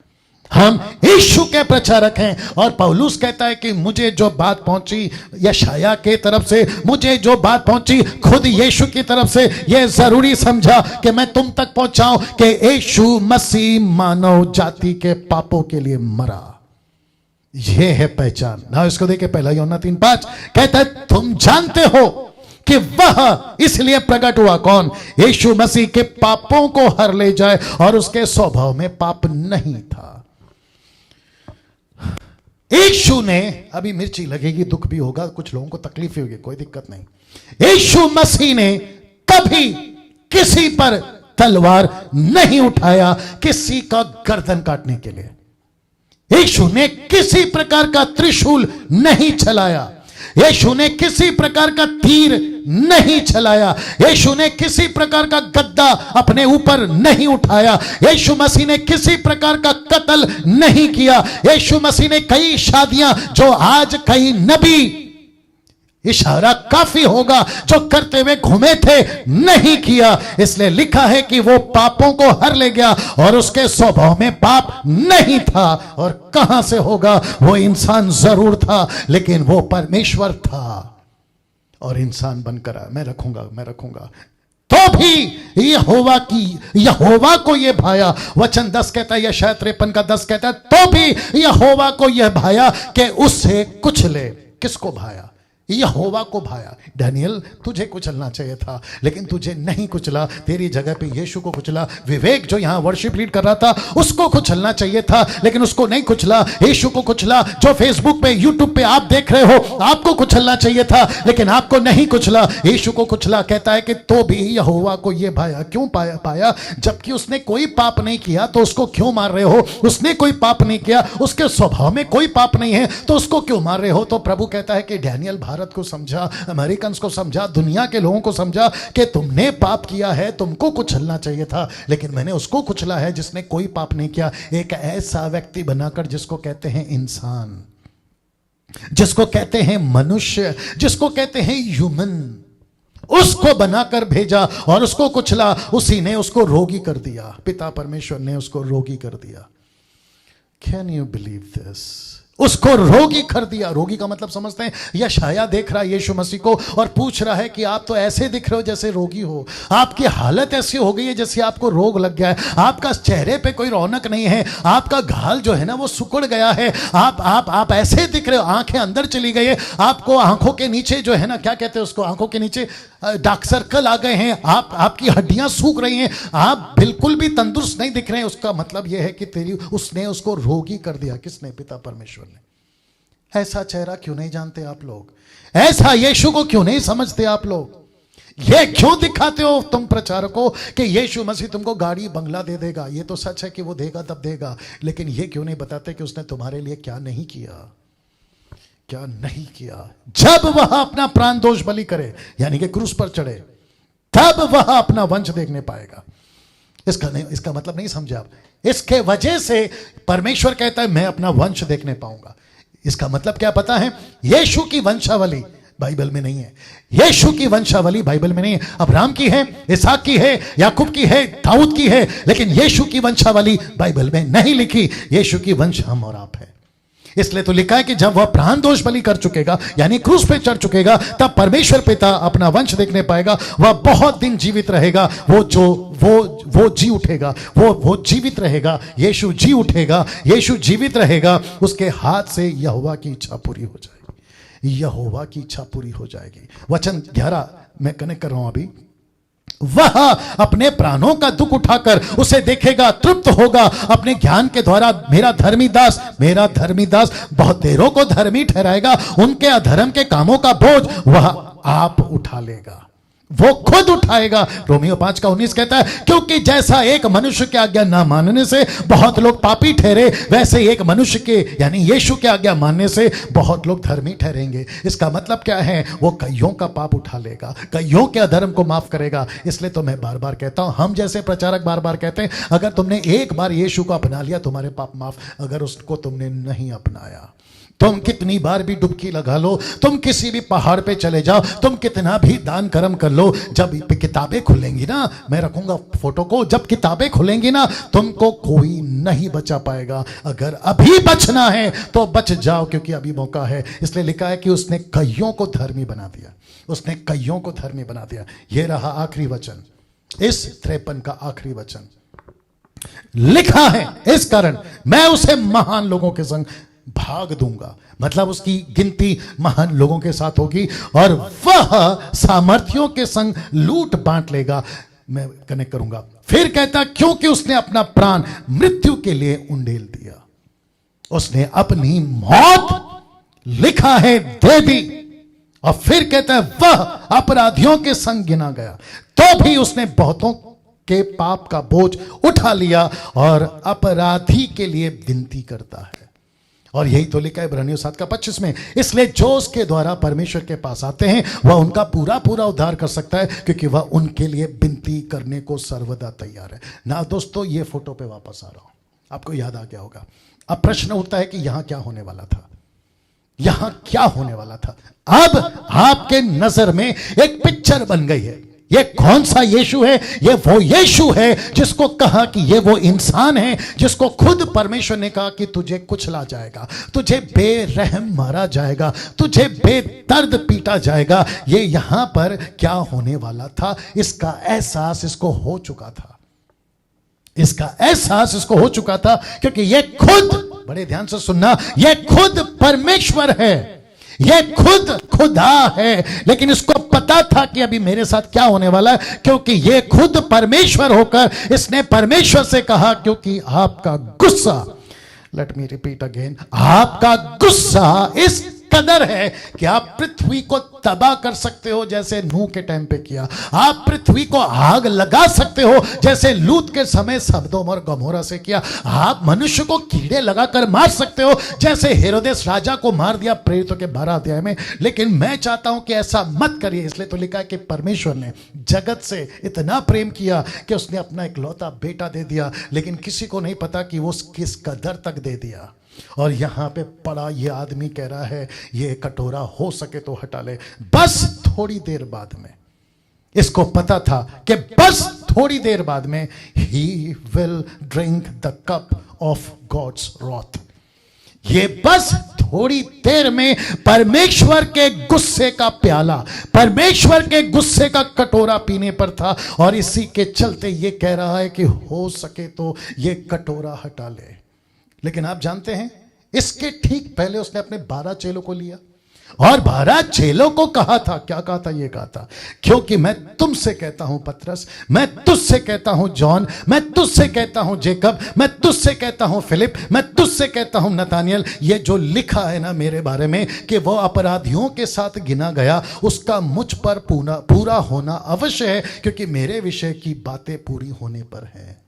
हम यीशु के प्रचारक हैं। और पौलुस कहता है कि मुझे जो बात पहुंची यशाया के तरफ से, मुझे जो बात पहुंची खुद यीशु की तरफ से, यह जरूरी समझा कि मैं तुम तक पहुंचाऊं कि यीशु मसीह मानव जाति के पापों के लिए मरा। यह है पहचान ना। इसको देखिए, पहला यूहन्ना 3:5 कहता है, तुम जानते हो कि वह इसलिए प्रकट हुआ, कौन? यीशु मसीह के पापों को हर ले जाए, और उसके स्वभाव में पाप नहीं था। यीशु ने, अभी मिर्ची लगेगी, दुख भी होगा, कुछ लोगों को तकलीफ होगी, कोई दिक्कत नहीं। यीशु मसीह ने कभी किसी पर तलवार नहीं उठाया किसी का गर्दन काटने के लिए। यीशु ने किसी प्रकार का त्रिशूल नहीं चलाया, यीशु ने किसी प्रकार का तीर नहीं चलाया, यीशु ने किसी प्रकार का गद्दा अपने ऊपर नहीं उठाया, यीशु मसीह ने किसी प्रकार का कत्ल नहीं किया। यीशु मसीह ने कई शादियां जो आज कई नबी, इशारा काफी होगा, जो करते हुए घूमे थे, नहीं किया। इसलिए लिखा है कि वो पापों को हर ले गया और उसके स्वभाव में पाप नहीं था। और कहां से होगा? वो इंसान जरूर था, लेकिन वो परमेश्वर था और इंसान बनकर आया। मैं रखूंगा तो भी यहोवा को यह भाया। वचन 10 कहता है, यशाया 53 का 10 कहता है, तो भी यहोवा को यह भाया कि उससे कुचले। किसको भाया? यहोवा को भाया। डैनियल, तुझे कुचलना चाहिए था, लेकिन तुझे नहीं कुचला, तेरी जगह पे यीशु को कुचला। विवेक जो यहां वर्शिप लीड कर रहा था, उसको कुचलना चाहिए था, लेकिन उसको नहीं कुचला, यीशु को कुचला। जो फेसबुक पे, यूट्यूब पे आप देख रहे हो, आपको कुचलना चाहिए था, लेकिन आपको नहीं कुचला, यीशु को कुचला। कहता है कि तो भी यहोवा को यह भाया। क्यों पाया? जबकि उसने कोई पाप नहीं किया, तो उसको क्यों मार रहे हो? उसने कोई पाप नहीं किया, उसके स्वभाव में कोई पाप नहीं है, तो उसको क्यों मार रहे हो? तो प्रभु कहता है कि डैनियल, भारत को समझा, अमेरिकन को समझा, दुनिया के लोगों को समझा कि तुमने पाप किया है, तुमको कुचलना चाहिए था, लेकिन मैंने उसको कुचला है जिसने कोई पाप नहीं किया। एक ऐसा व्यक्ति बनाकर जिसको कहते हैं इंसान, जिसको कहते हैं मनुष्य, जिसको कहते हैं ह्यूमन, उसको बनाकर भेजा और उसको कुचला। उसी ने उसको रोगी कर दिया। पिता परमेश्वर ने उसको रोगी कर दिया। Can you believe this? उसको रोगी कर दिया। रोगी का मतलब समझते हैं, यशाया देख रहा है यीशु मसीह को और पूछ रहा है कि आप तो ऐसे दिख रहे हो जैसे रोगी हो, आपकी हालत ऐसी हो गई है जैसे आपको रोग लग गया है, आपका चेहरे पे कोई रौनक नहीं है, आपका गाल जो है ना वो सिकुड़ गया है, आप ऐसे दिख रहे हो, आंखें अंदर चली गई है, आपको आंखों के नीचे जो है ना, क्या कहते हैं उसको, आंखों के नीचे डार्क सर्कल आ गए हैं, आपकी हड्डियां सूख रही हैं, आप बिल्कुल भी तंदुरुस्त नहीं दिख रहे हैं। उसका मतलब यह है कि उसने उसको रोगी कर दिया। किसने? पिता परमेश्वर ने। ऐसा चेहरा क्यों नहीं जानते आप लोग? ऐसा यीशु को क्यों नहीं समझते आप लोग? ये क्यों दिखाते हो तुम प्रचारकों कि यीशु मसीह तुमको गाड़ी बंगला दे देगा? ये तो सच है कि वो देगा तब देगा, लेकिन ये क्यों नहीं बताते कि उसने तुम्हारे लिए क्या नहीं किया, क्या नहीं किया। जब वह अपना प्राण दोष बलि करे, यानी कि क्रूस पर चढ़े, तब वह अपना वंश देखने पाएगा। इसका मतलब नहीं समझे आप? इसके वजह से परमेश्वर कहता है मैं अपना वंश देखने पाऊंगा। इसका मतलब क्या पता है? यीशु की वंशावली बाइबल में नहीं है। यीशु की वंशावली बाइबल में नहीं है। अब्राहम की है, इसहाक की है, याकूब की है, दाऊद की है, लेकिन यीशु की वंशावली बाइबल में नहीं लिखी। यीशु की वंश हम और आप है। इसलिए तो लिखा है कि जब वह प्राण दोष बलि कर चुकेगा, यानी क्रूस पे चढ़ चुकेगा, तब परमेश्वर पिता अपना वंश देखने पाएगा। वह बहुत दिन जीवित रहेगा। वो जी उठेगा, वो जीवित रहेगा। यीशु जी उठेगा, यीशु जीवित रहेगा। उसके हाथ से यहोवा की इच्छा पूरी हो जाएगी। यहोवा की इच्छा पूरी हो जाएगी। वचन 11 मैं कनेक्ट कर रहा हूं अभी। वह अपने प्राणों का दुख उठाकर उसे देखेगा, तृप्त होगा अपने ज्ञान के द्वारा। मेरा धर्मी दास बहुत देरों को धर्मी ठहराएगा। उनके अधर्म के कामों का बोझ वह आप उठा लेगा, वो खुद उठाएगा। रोमियो 5:19 कहता है, क्योंकि जैसा एक मनुष्य की आज्ञा ना मानने से बहुत लोग पापी ठहरे, वैसे एक मनुष्य के यानी यीशु की आज्ञा मानने से बहुत लोग धर्मी ठहरेंगे। इसका मतलब क्या है? वो कईयों का पाप उठा लेगा, कईयों के अधर्म को माफ करेगा। इसलिए तो मैं बार बार कहता हूं, हम जैसे प्रचारक बार बार कहते हैं, अगर तुमने एक बार यीशु को अपना लिया तुम्हारे पाप माफ। अगर उसको तुमने नहीं अपनाया, तुम कितनी बार भी डुबकी लगा लो, तुम किसी भी पहाड़ पे चले जाओ, तुम कितना भी दान कर्म कर लो, जब किताबें खुलेंगी ना, मैं रखूंगा फोटो को, जब किताबें खुलेंगी ना, तुमको कोई नहीं बचा पाएगा। अगर अभी बचना है तो बच जाओ, क्योंकि अभी मौका है। इसलिए लिखा है कि उसने कईयों को धर्मी बना दिया, उसने कईयों को धर्मी बना दिया। यह रहा आखिरी वचन, इस 53 का आखिरी वचन लिखा है, इस कारण मैं उसे महान लोगों के संग भाग दूंगा। मतलब उसकी गिनती महान लोगों के साथ होगी और वह सामर्थियों के संग लूट बांट लेगा। मैं कनेक्ट करूंगा। फिर कहता, क्योंकि उसने अपना प्राण मृत्यु के लिए उंडेल दिया, उसने अपनी मौत लिखा है दे दी। और फिर कहता है, वह अपराधियों के संग गिना गया, तो भी उसने बहुतों के पाप का बोझ उठा लिया और अपराधी के लिए विनती करता है। और यही तो लिखा है इब्रानियों 7:25 में, इसलिए जो उसके द्वारा परमेश्वर के पास आते हैं वह उनका पूरा पूरा उद्धार कर सकता है, क्योंकि वह उनके लिए विनती करने को सर्वदा तैयार है। ना दोस्तों, ये फोटो पे वापस आ रहा हूं, आपको याद आ गया होगा। अब प्रश्न उठता है कि यहां क्या होने वाला था, यहां क्या होने वाला था। अब आपके नजर में एक पिक्चर बन गई है। ये कौन सा यीशु है? ये वो यीशु है जिसको कहा कि ये वो इंसान है जिसको खुद परमेश्वर ने कहा कि तुझे कुचला जाएगा, तुझे बेरहम मारा जाएगा, तुझे बेदर्द पीटा जाएगा। ये यहां पर क्या होने वाला था, इसका एहसास इसको हो चुका था। इसका एहसास इसको हो चुका था, क्योंकि ये खुद, बड़े ध्यान से सुनना, ये खुद परमेश्वर है, ये खुद खुदा है। लेकिन इसको पता था कि अभी मेरे साथ क्या होने वाला है, क्योंकि ये खुद परमेश्वर होकर इसने परमेश्वर से कहा, क्योंकि आपका गुस्सा, लेट मी रिपीट अगेन, आपका गुस्सा इस कदर है कि आप पृथ्वी को तबाह कर सकते हो जैसे नूह के टाइम पे किया। आप पृथ्वी को आग लगा सकते हो जैसे लूत के समय सदोम और गमोरा से किया। आप मनुष्य को कीड़े लगाकर मार सकते हो जैसे हेरोदेस राजा को मार दिया प्रेरितों के 12 अध्याय में। लेकिन मैं चाहता हूं कि ऐसा मत करिए। इसलिए तो लिखा है कि परमेश्वर ने जगत से इतना प्रेम किया कि उसने अपना इकलौता बेटा दे दिया। लेकिन किसी को नहीं पता कि वो किस कदर तक दे दिया। और यहां पे पड़ा ये आदमी कह रहा है, ये कटोरा हो सके तो हटा ले। बस थोड़ी देर बाद में इसको पता था कि बस थोड़ी देर बाद में ही will drink the cup of God's wrath. ये बस थोड़ी देर में परमेश्वर के गुस्से का प्याला, परमेश्वर के गुस्से का कटोरा पीने पर था, और इसी के चलते ये कह रहा है कि हो सके तो ये कटोरा हटा ले। लेकिन आप जानते हैं, इसके ठीक पहले उसने अपने 12 चेलों को लिया और 12 चेलों को कहा था, क्या कहा था? ये कहा था, क्योंकि मैं तुमसे कहता हूं पतरस, मैं तुझसे कहता हूं जॉन, मैं तुझसे कहता हूं जेकब, मैं तुझसे कहता हूं फिलिप, मैं तुझसे कहता हूं नतानियल, ये जो लिखा है ना मेरे बारे में कि वो अपराधियों के साथ गिना गया, उसका मुझ पर पूरा होना अवश्य है, क्योंकि मेरे विषय की बातें पूरी होने पर है।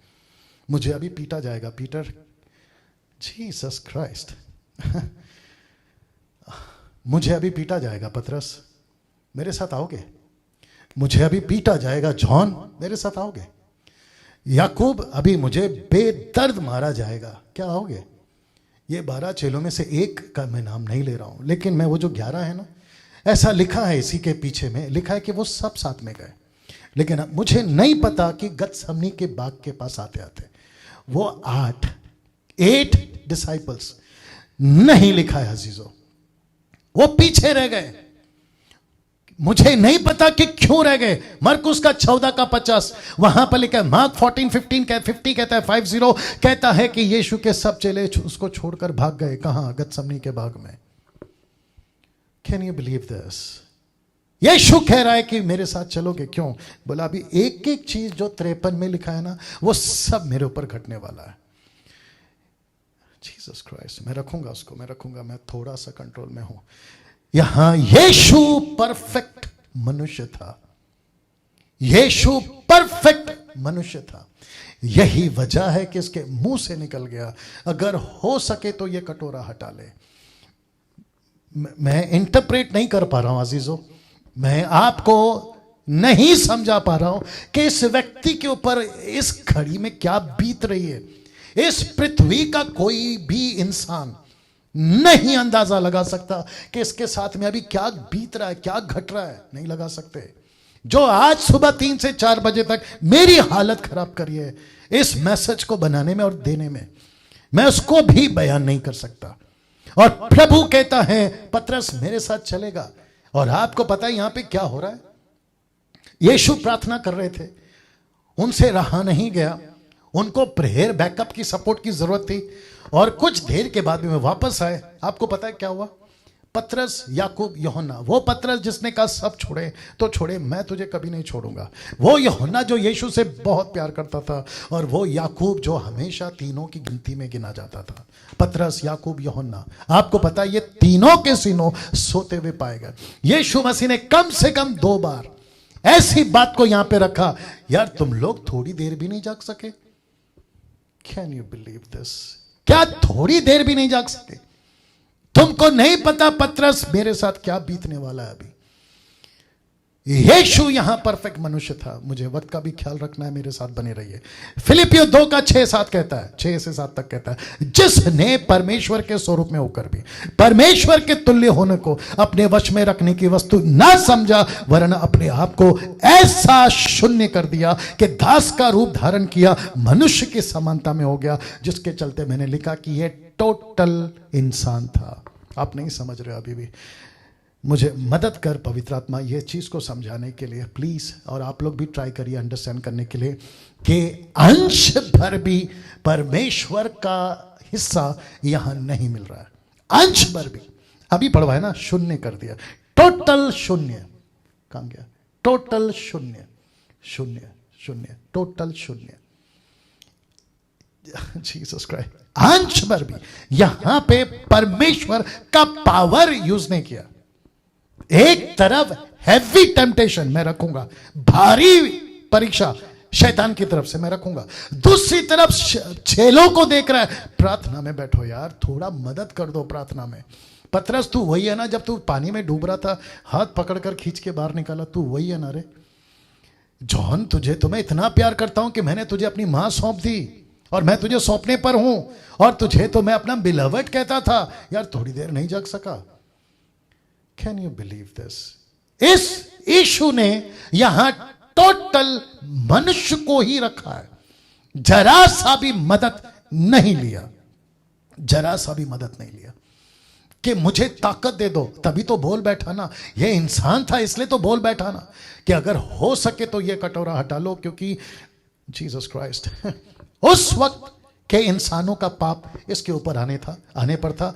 मुझे अभी पीटा जाएगा पीटर, जीसस क्राइस्ट मुझे अभी पीटा जाएगा पतरस, मेरे साथ आओगे? मुझे अभी पीटा जाएगा जॉन, मेरे साथ आओगे? याकूब, अभी मुझे बेदर्द मारा जाएगा, क्या आओगे? ये 12 चेलों में से एक का मैं नाम नहीं ले रहा हूं, लेकिन मैं वो जो 11 है ना, ऐसा लिखा है इसी के पीछे में, लिखा है कि वो सब साथ में गए। लेकिन मुझे नहीं पता कि गतसमनी के बाग के पास आते आते वो 8 डिसाइपल्स नहीं लिखा है अजीजों, वो पीछे रह गए। मुझे नहीं पता कि क्यों रह गए। मरकुस का 14 का 50 वहां पर लिखा है, मार्क 14:50 50 कहता है 50 कहता है कि यीशु के सब चेले उसको छोड़कर भाग गए। कहां? गतसमनी के बाग में। Can you believe this? यीशु कह रहा है कि मेरे साथ चलोगे? क्यों? बोला अभी एक एक चीज जो 53 में लिखा है ना, वो सब मेरे ऊपर घटने वाला है। जीसस क्राइस्ट, मैं रखूंगा उसको, मैं रखूंगा, मैं थोड़ा सा कंट्रोल में हूं। यहां यीशु परफेक्ट मनुष्य था, यीशु परफेक्ट मनुष्य था। यही वजह है कि इसके मुंह से निकल गया, अगर हो सके तो ये कटोरा हटा ले। मैं इंटरप्रेट नहीं कर पा रहा हूं अजीजों, मैं आपको नहीं समझा पा रहा हूं कि इस व्यक्ति के ऊपर इस घड़ी में क्या बीत रही है। इस पृथ्वी का कोई भी इंसान नहीं अंदाजा लगा सकता कि इसके साथ में अभी क्या बीत रहा है, क्या घट रहा है, नहीं लगा सकते। जो आज सुबह 3 से 4 बजे तक मेरी हालत खराब करी है इस मैसेज को बनाने में और देने में, मैं उसको भी बयान नहीं कर सकता। और प्रभु कहता है पतरस मेरे साथ चलेगा। और आपको पता है यहां पे क्या हो रहा है? यीशु प्रार्थना कर रहे थे, उनसे रहा नहीं गया, उनको प्रेयर बैकअप की सपोर्ट की जरूरत थी। और कुछ देर के बाद में वापस आए। आपको पता है क्या हुआ? पतरस, याकूब, यूहन्ना, वो पतरस जिसने कहा सब छोड़े तो छोड़े, मैं तुझे कभी नहीं छोड़ूंगा, वो यूहन्ना जो यीशु से बहुत प्यार करता था, और वो याकूब जो हमेशा तीनों की गिनती में गिना जाता था। पतरस, याकूब, यूहन्ना, आपको पता है ये तीनों के तीनों सोते हुए पाए गए। यीशु मसीह ने कम से कम 2 बार ऐसी बात को यहां पे रखा, यार तुम लोग थोड़ी देर भी नहीं जाग सके? Can you believe this? क्या थोड़ी देर भी नहीं जाग सके? तुमको नहीं पता पतरस मेरे साथ क्या बीतने वाला है अभी। यीशु यहां परफेक्ट मनुष्य था। मुझे वक्त का भी ख्याल रखना है, मेरे साथ बने रहिए। फिलिपियो 2 का 6-7 कहता है, 6 से 7 तक कहता है, जिसने परमेश्वर के स्वरूप में होकर भी परमेश्वर के तुल्य होने को अपने वश में रखने की वस्तु ना समझा, वरन अपने आप को ऐसा शून्य कर दिया कि दास का रूप धारण किया, मनुष्य की समानता में हो गया। जिसके चलते मैंने लिखा कि यह टोटल इंसान था। आप नहीं समझ रहे अभी भी। मुझे मदद कर पवित्र आत्मा ये चीज़ को समझाने के लिए प्लीज़, और आप लोग भी ट्राई करिए अंडरस्टैंड करने के लिए कि अंश भर भी परमेश्वर का हिस्सा यहां नहीं मिल रहा है। अंश भर भी, अभी पढ़वा है ना, शून्य कर दिया, टोटल शून्य। कहां गया? टोटल शून्य, शून्य, शून्य, टोटल शून्य। जीसस क्राइस्ट, अंश भर भी यहां पे परमेश्वर का पावर यूज नहीं किया। एक तरफ हैवी टेम्पटेशन मैं रखूंगा, भारी परीक्षा शैतान की तरफ से मैं रखूंगा, दूसरी तरफ चेलों को देख रहा है, प्रार्थना में बैठो यार, थोड़ा मदद कर दो प्रार्थना में। पतरस तू वही है ना, जब तू पानी में डूब रहा था, हाथ पकड़कर खींच के बाहर निकाला, तू वही है ना रे। जॉन, तुझे तो मैं इतना प्यार करता हूं कि मैंने तुझे अपनी मां सौंप दी, और मैं तुझे सौंपने पर हूं, और तुझे तो मैं अपना बिलवड कहता था, यार थोड़ी देर नहीं जग सका। Can you believe this? इस यीशु ने यहां टोटल मनुष्य को ही रखा है, जरा सा भी मदद नहीं लिया। जरा सा भी मदद नहीं लिया कि मुझे ताकत दे दो, तभी तो बोल बैठा ना। ये इंसान था इसलिए तो बोल बैठा ना कि अगर हो सके तो ये कटोरा हटा लो, क्योंकि जीसस क्राइस्ट उस वक्त के इंसानों का पाप इसके ऊपर आने पर था।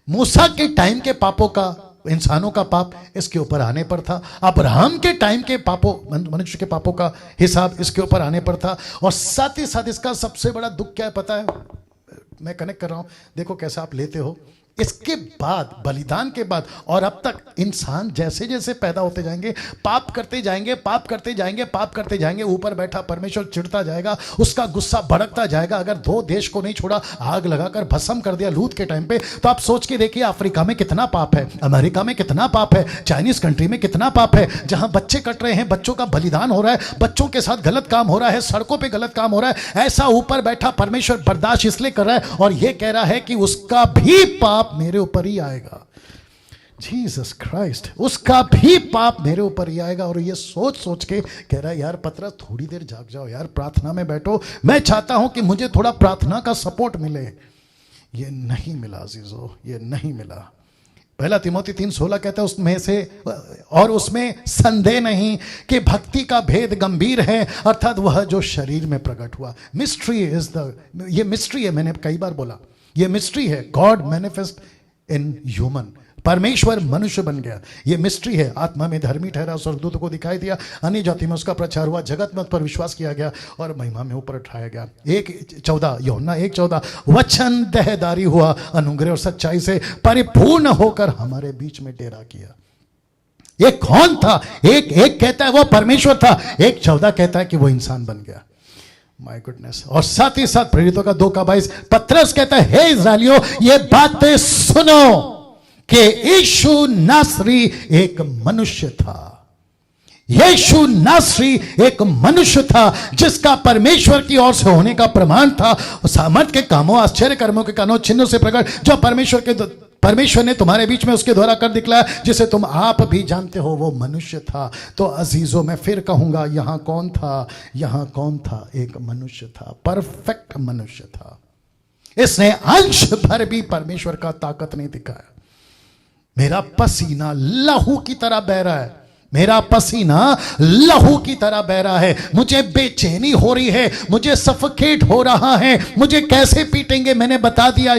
मूसा के टाइम के पापों का, इंसानों का पाप इसके ऊपर आने पर था। अब्राहम के टाइम के पापों, मनुष्य के पापों का हिसाब इसके ऊपर आने पर था। और साथ ही साथ इसका सबसे बड़ा दुख क्या है पता है? मैं कनेक्ट कर रहा हूं, देखो कैसा आप लेते हो। इसके बाद, बलिदान के बाद और अब तक इंसान जैसे जैसे पैदा होते जाएंगे, पाप करते जाएंगे, पाप करते जाएंगे, पाप करते जाएंगे, ऊपर बैठा परमेश्वर चिढ़ता जाएगा, उसका गुस्सा भड़कता जाएगा। अगर 2 देश को नहीं छोड़ा, आग लगाकर भस्म कर दिया लूत के टाइम पे, तो आप सोच के देखिए अफ्रीका में कितना पाप है, अमेरिका में कितना पाप है, चाइनीज कंट्री में कितना पाप है, जहां बच्चे कट रहे हैं, बच्चों का बलिदान हो रहा है, बच्चों के साथ गलत काम हो रहा है, सड़कों पर गलत काम हो रहा है। ऐसा ऊपर बैठा परमेश्वर बर्दाश्त इसलिए कर रहा है और यह कह रहा है कि उसका भी पाप मेरे ऊपर ही आएगा। जीसस क्राइस्ट, उसका भी पाप मेरे ऊपर ही आएगा। और ये सोच सोच के कह रहा है यार पतरस थोड़ी देर जाग जाओ यार, प्रार्थना में बैठो। मैं चाहता हूं कि मुझे थोड़ा प्रार्थना का सपोर्ट मिले। ये नहीं मिला अजीजों, ये नहीं मिला। 1 तिमोथी 3:16 कहता है उसमें से, और उसमें संदेह नहीं कि भक्ति का भेद गंभीर है, अर्थात वह जो शरीर में प्रकट हुआ। मिस्ट्री इज द, ये मिस्ट्री है, मैंने कई बार बोला ये मिस्ट्री है। गॉड मैनिफेस्ट इन ह्यूमन, परमेश्वर मनुष्य बन गया, ये मिस्ट्री है। आत्मा में धर्मी ठहरा, स्वर्गदूत को दिखाई दिया, अन्य जाति में उसका प्रचार हुआ, जगत में उस पर विश्वास किया गया और महिमा में ऊपर उठाया गया। 1:14 यूहन्ना 1:14, वचन देहधारी हुआ, अनुग्रह और सच्चाई से परिपूर्ण होकर हमारे बीच में डेरा किया। ये कौन था? एक कहता है वो परमेश्वर था, 1:14 कहता है कि वो इंसान बन गया। My goodness. और साथ ही साथ प्रेरितों का 2:22 पतरस कहता है, हे इस्राएलियों ये बातें सुनो कि यीशु नासरी एक मनुष्य था। यीशु नासरी एक मनुष्य था जिसका परमेश्वर की ओर से होने का प्रमाण था, सामर्थ के कामों, आश्चर्य कर्मों के कानों, चिन्हों से प्रकट, जो परमेश्वर ने तुम्हारे बीच में उसके द्वारा कर दिखलाया, जिसे तुम आप भी जानते हो वो मनुष्य था। तो अजीजों मैं फिर कहूंगा, यहां कौन था? यहां कौन था? एक मनुष्य था, परफेक्ट मनुष्य था। इसने अंश भर भी परमेश्वर का ताकत नहीं दिखाया। मेरा पसीना लहू की तरह बह रहा है, मेरा पसीना लहू की तरह बह रहा है, मुझे बेचैनी हो रही है, मुझे सफोकेट हो रहा है। मुझे कैसे पीटेंगे मैंने बता दिया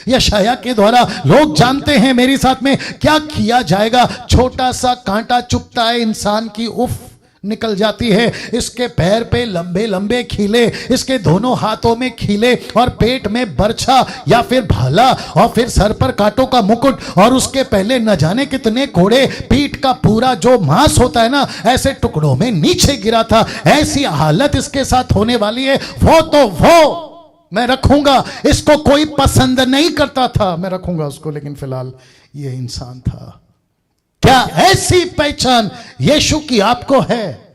यशाया के द्वारा। लोग जानते हैं मेरे साथ में क्या किया जाएगा। छोटा सा कांटा चुभता है इंसान की, उफ निकल जाती है। इसके पैर पे लंबे लंबे खीले, इसके दोनों हाथों में खीले, और पेट में बर्छा या फिर भाला, और फिर सर पर कांटों का मुकुट, और उसके पहले न जाने कितने कोड़े। पीठ का पूरा जो मांस होता है ना, ऐसे टुकड़ों में नीचे गिरा था। ऐसी हालत इसके साथ होने वाली है। वो मैं रखूंगा, इसको कोई पसंद नहीं करता था, मैं रखूंगा उसको, लेकिन फिलहाल ये इंसान था। क्या ऐसी पहचान यीशु की आपको है?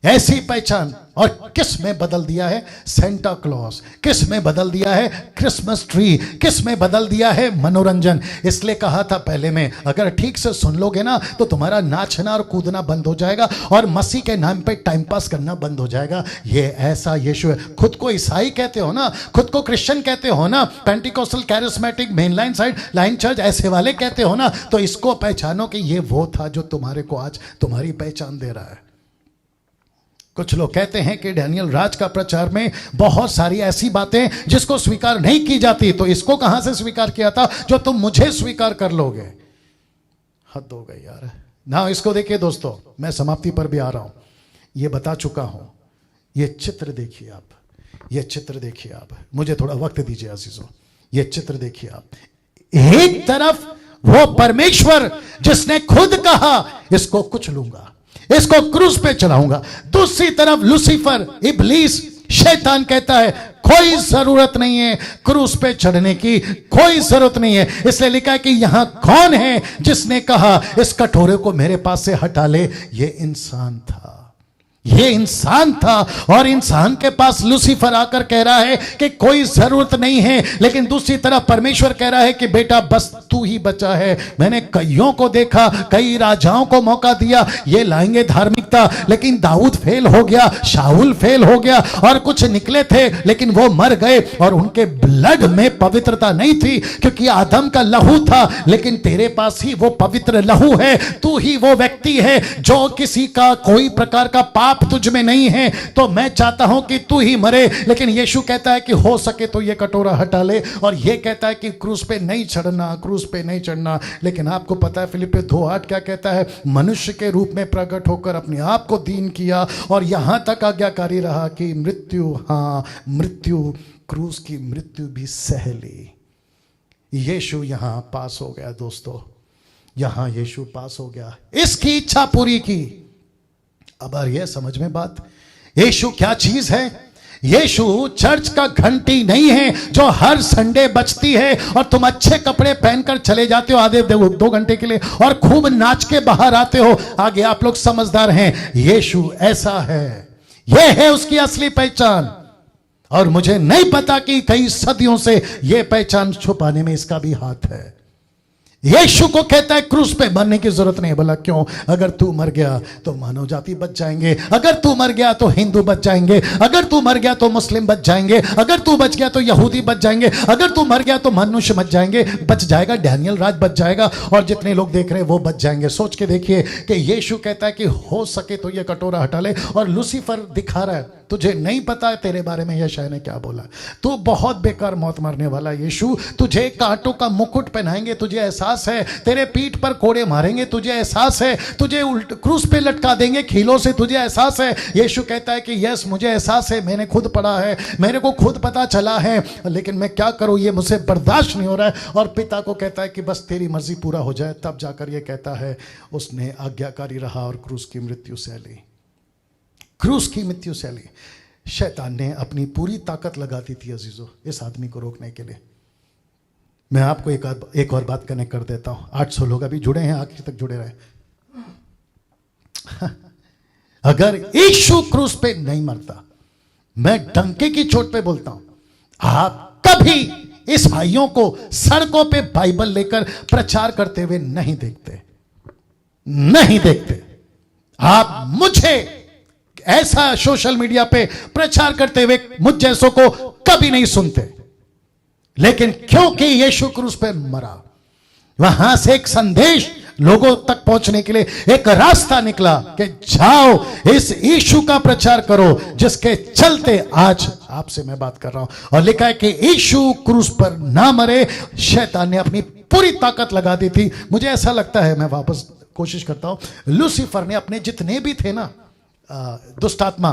ऐसी पहचान? और किस में बदल दिया है? Santa Claus. किस में बदल दिया है? Christmas tree. किस में बदल दिया है? मनोरंजन। इसलिए कहा था पहले में, अगर ठीक से सुन लोगे ना तो तुम्हारा नाचना और कूदना बंद हो जाएगा और मसीह के नाम पे टाइम पास करना बंद हो जाएगा। ये ऐसा यीशु है। खुद को ईसाई कहते हो ना, खुद को क्रिश्चियन कहते हो ना, Pentecostal, charismatic, mainline side, line church ऐसे वाले कहते हो ना, तो इसको पहचानो कि ये वो था जो तुम्हारे को आज तुम्हारी पहचान दे रहा है। कुछ लोग कहते हैं कि डैनियल राज का प्रचार में बहुत सारी ऐसी बातें जिसको स्वीकार नहीं की जाती, तो इसको कहां से स्वीकार किया था जो तुम मुझे स्वीकार कर लोगे? हद हो गई यार ना। इसको देखिए दोस्तों, मैं समाप्ति पर भी आ रहा हूं, ये बता चुका हूं। ये चित्र देखिए आप, ये चित्र देखिए आप, मुझे थोड़ा वक्त दीजिए अजीजों। ये चित्र देखिए आप। एक तरफ वो परमेश्वर जिसने खुद कहा इसको कुछ लूंगा, इसको क्रूस पे चढ़ाऊंगा। दूसरी तरफ लूसीफर, इब्लीस, शैतान कहता है कोई जरूरत नहीं है क्रूस पे चढ़ने की, कोई जरूरत नहीं है। इसलिए लिखा है कि यहां कौन है जिसने कहा इस कटोरे को मेरे पास से हटा ले? ये इंसान था, ये इंसान था और इंसान के पास लूसीफर आकर कह रहा है कि कोई जरूरत नहीं है, लेकिन दूसरी तरफ परमेश्वर कह रहा है कि बेटा बस तू ही बचा है। मैंने कईयों को देखा, कई राजाओं को मौका दिया, ये लाएंगे धार्मिकता, लेकिन दाऊद फेल हो गया, शाऊल फेल हो गया, और कुछ निकले थे लेकिन वो मर गए और उनके ब्लड में पवित्रता नहीं थी, क्योंकि आदम का लहू था। लेकिन तेरे पास ही वो पवित्र लहू है, तू ही वो व्यक्ति है जो किसी का कोई प्रकार का पाप तुझ में नहीं है। तो मैं चाहता हूं कि तू ही मरे, लेकिन यीशु कहता है कि हो सके तो ये कटोरा हटा ले, और ये कहता है कि क्रूस पे नहीं चढ़ना, क्रूस पे नहीं चढ़ना। लेकिन आपको पता है फिलिप्पियों 2:8 क्या कहता है? मनुष्य के रूप में प्रकट होकर अपने आप को दीन किया और यहां तक आज्ञाकारी रहा कि मृत्यु, हां मृत्यु, क्रूस की मृत्यु भी सह ली। यीशु यहां पास हो गया दोस्तों, यहां यीशु पास हो गया, इसकी इच्छा पूरी की। अब आ रही है समझ में बात? यीशु क्या चीज है? यीशु चर्च का घंटी नहीं है जो हर संडे बजती है और तुम अच्छे कपड़े पहनकर चले जाते हो आधे 2 घंटे के लिए और खूब नाच के बाहर आते हो। आगे आप लोग समझदार हैं। यीशु ऐसा है, यह है उसकी असली पहचान। और मुझे नहीं पता कि कई सदियों से यह पहचान छुपाने में इसका भी हाथ है। यीशु को कहता है क्रूस पे मरने की जरूरत नहीं। बोला क्यों? अगर तू मर गया तो मानव जाति बच जाएंगे, अगर तू मर गया तो हिंदू बच जाएंगे, अगर तू मर गया तो मुस्लिम बच जाएंगे, अगर तू बच गया तो यहूदी बच जाएंगे, अगर तू मर गया तो मनुष्य बच जाएंगे, बच जाएगा, डैनियल राज बच जाएगा, और जितने लोग देख रहे हैं वो बच जाएंगे। सोच के देखिए कि यीशु कहता है कि हो सके तो ये कटोरा हटा ले, और लूसीफर दिखा रहा है तुझे नहीं पता है तेरे बारे में यशायाह ने क्या बोला, तू बहुत बेकार मौत मरने वाला। यीशु तुझे कांटों का मुकुट पहनाएंगे, तुझे एहसास है, तेरे पीठ पर कोड़े मारेंगे, तुझे एहसास है, तुझे क्रूस पे लटका देंगे खीलों से, तुझे एहसास है। यीशु कहता है कि यस मुझे एहसास है, मैंने खुद पढ़ा है, मेरे को खुद पता चला है, लेकिन मैं क्या करूं, ये मुझसे बर्दाश्त नहीं हो रहा है। और पिता को कहता है कि बस तेरी मर्जी पूरा हो जाए। तब जाकर ये कहता है उसने आज्ञाकारी रहा और क्रूस की मृत्यु सह ली, क्रूस की मृत्यु सह ली। शैतान ने अपनी पूरी ताकत लगा दी थी अजीजों इस आदमी को रोकने के लिए। मैं आपको एक और बात कनेक्ट कर देता हूं। 800 लोग अभी जुड़े हैं, आखिर तक जुड़े रहे। अगर यीशु क्रूस पे नहीं मरता, मैं डंके की चोट पे बोलता हूं, आप कभी इस भाइयों को सड़कों पे बाइबल लेकर प्रचार करते हुए नहीं देखते, नहीं देखते। आप मुझे ऐसा सोशल मीडिया पे प्रचार करते हुए मुझ जैसों को कभी नहीं सुनते। लेकिन क्योंकि यीशु क्रूस पे मरा, वहां से एक संदेश लोगों तक पहुंचने के लिए एक रास्ता निकला कि जाओ इस यीशु का प्रचार करो, जिसके चलते आज आपसे मैं बात कर रहा हूं। और लिखा है कि यीशु क्रूस पर ना मरे, शैतान ने अपनी पूरी ताकत लगा दी थी। मुझे ऐसा लगता है, मैं वापस कोशिश करता हूं, लूसीफर ने अपने जितने भी थे ना दुष्टात्मा,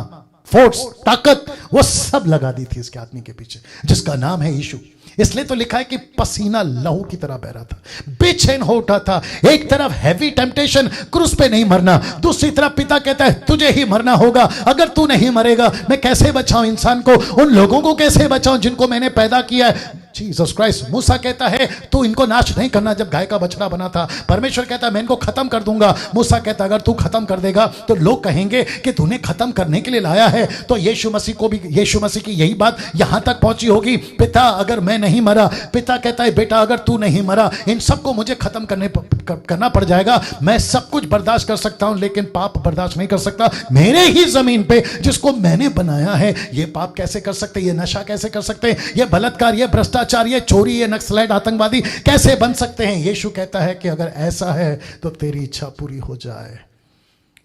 फोर्स, ताकत, वो सब लगा दी थी इसके आदमी के पीछे, जिसका नाम है यीशु। इसलिए तो लिखा है कि पसीना लहू की तरह बह रहा था, बेचैन हो उठा था। एक तरफ हैवी टेम्पटेशन, क्रूस पे नहीं मरना, दूसरी तरफ पिता कहता है तुझे ही मरना होगा। अगर तू नहीं मरेगा मैं कैसे बचाऊं इंसान को, उन लोगों को कैसे बचाऊं जिनको मैंने पैदा किया है। Jesus Christ. मूसा कहता है तू इनको नाश नहीं करना, जब गाय का बछड़ा बना था। परमेश्वर कहता है मैं इनको खत्म कर दूंगा। मूसा कहता है अगर तू खत्म कर देगा तो लोग कहेंगे कि तूने खत्म करने के लिए लाया है। तो यीशु मसीह को भी, यीशु मसीह की यही बात यहां तक पहुंची होगी, पिता अगर मैं नहीं मरा, पिता कहता है बेटा अगर तू नहीं मरा, इन सबको मुझे खत्म करना पड़ जाएगा। मैं सब कुछ बर्दाश्त कर सकता हूं लेकिन पाप बर्दाश्त नहीं कर सकता। मेरे ही जमीन पे जिसको मैंने बनाया है, ये पाप कैसे कर सकते, ये नशा कैसे कर सकते, ये बलात्कार, ये भ्रष्टाचार, ये चोरी, ये नक्सलाइट, आतंकवादी कैसे बन सकते हैं। यीशु कहता है कि अगर ऐसा है तो तेरी इच्छा पूरी हो जाए।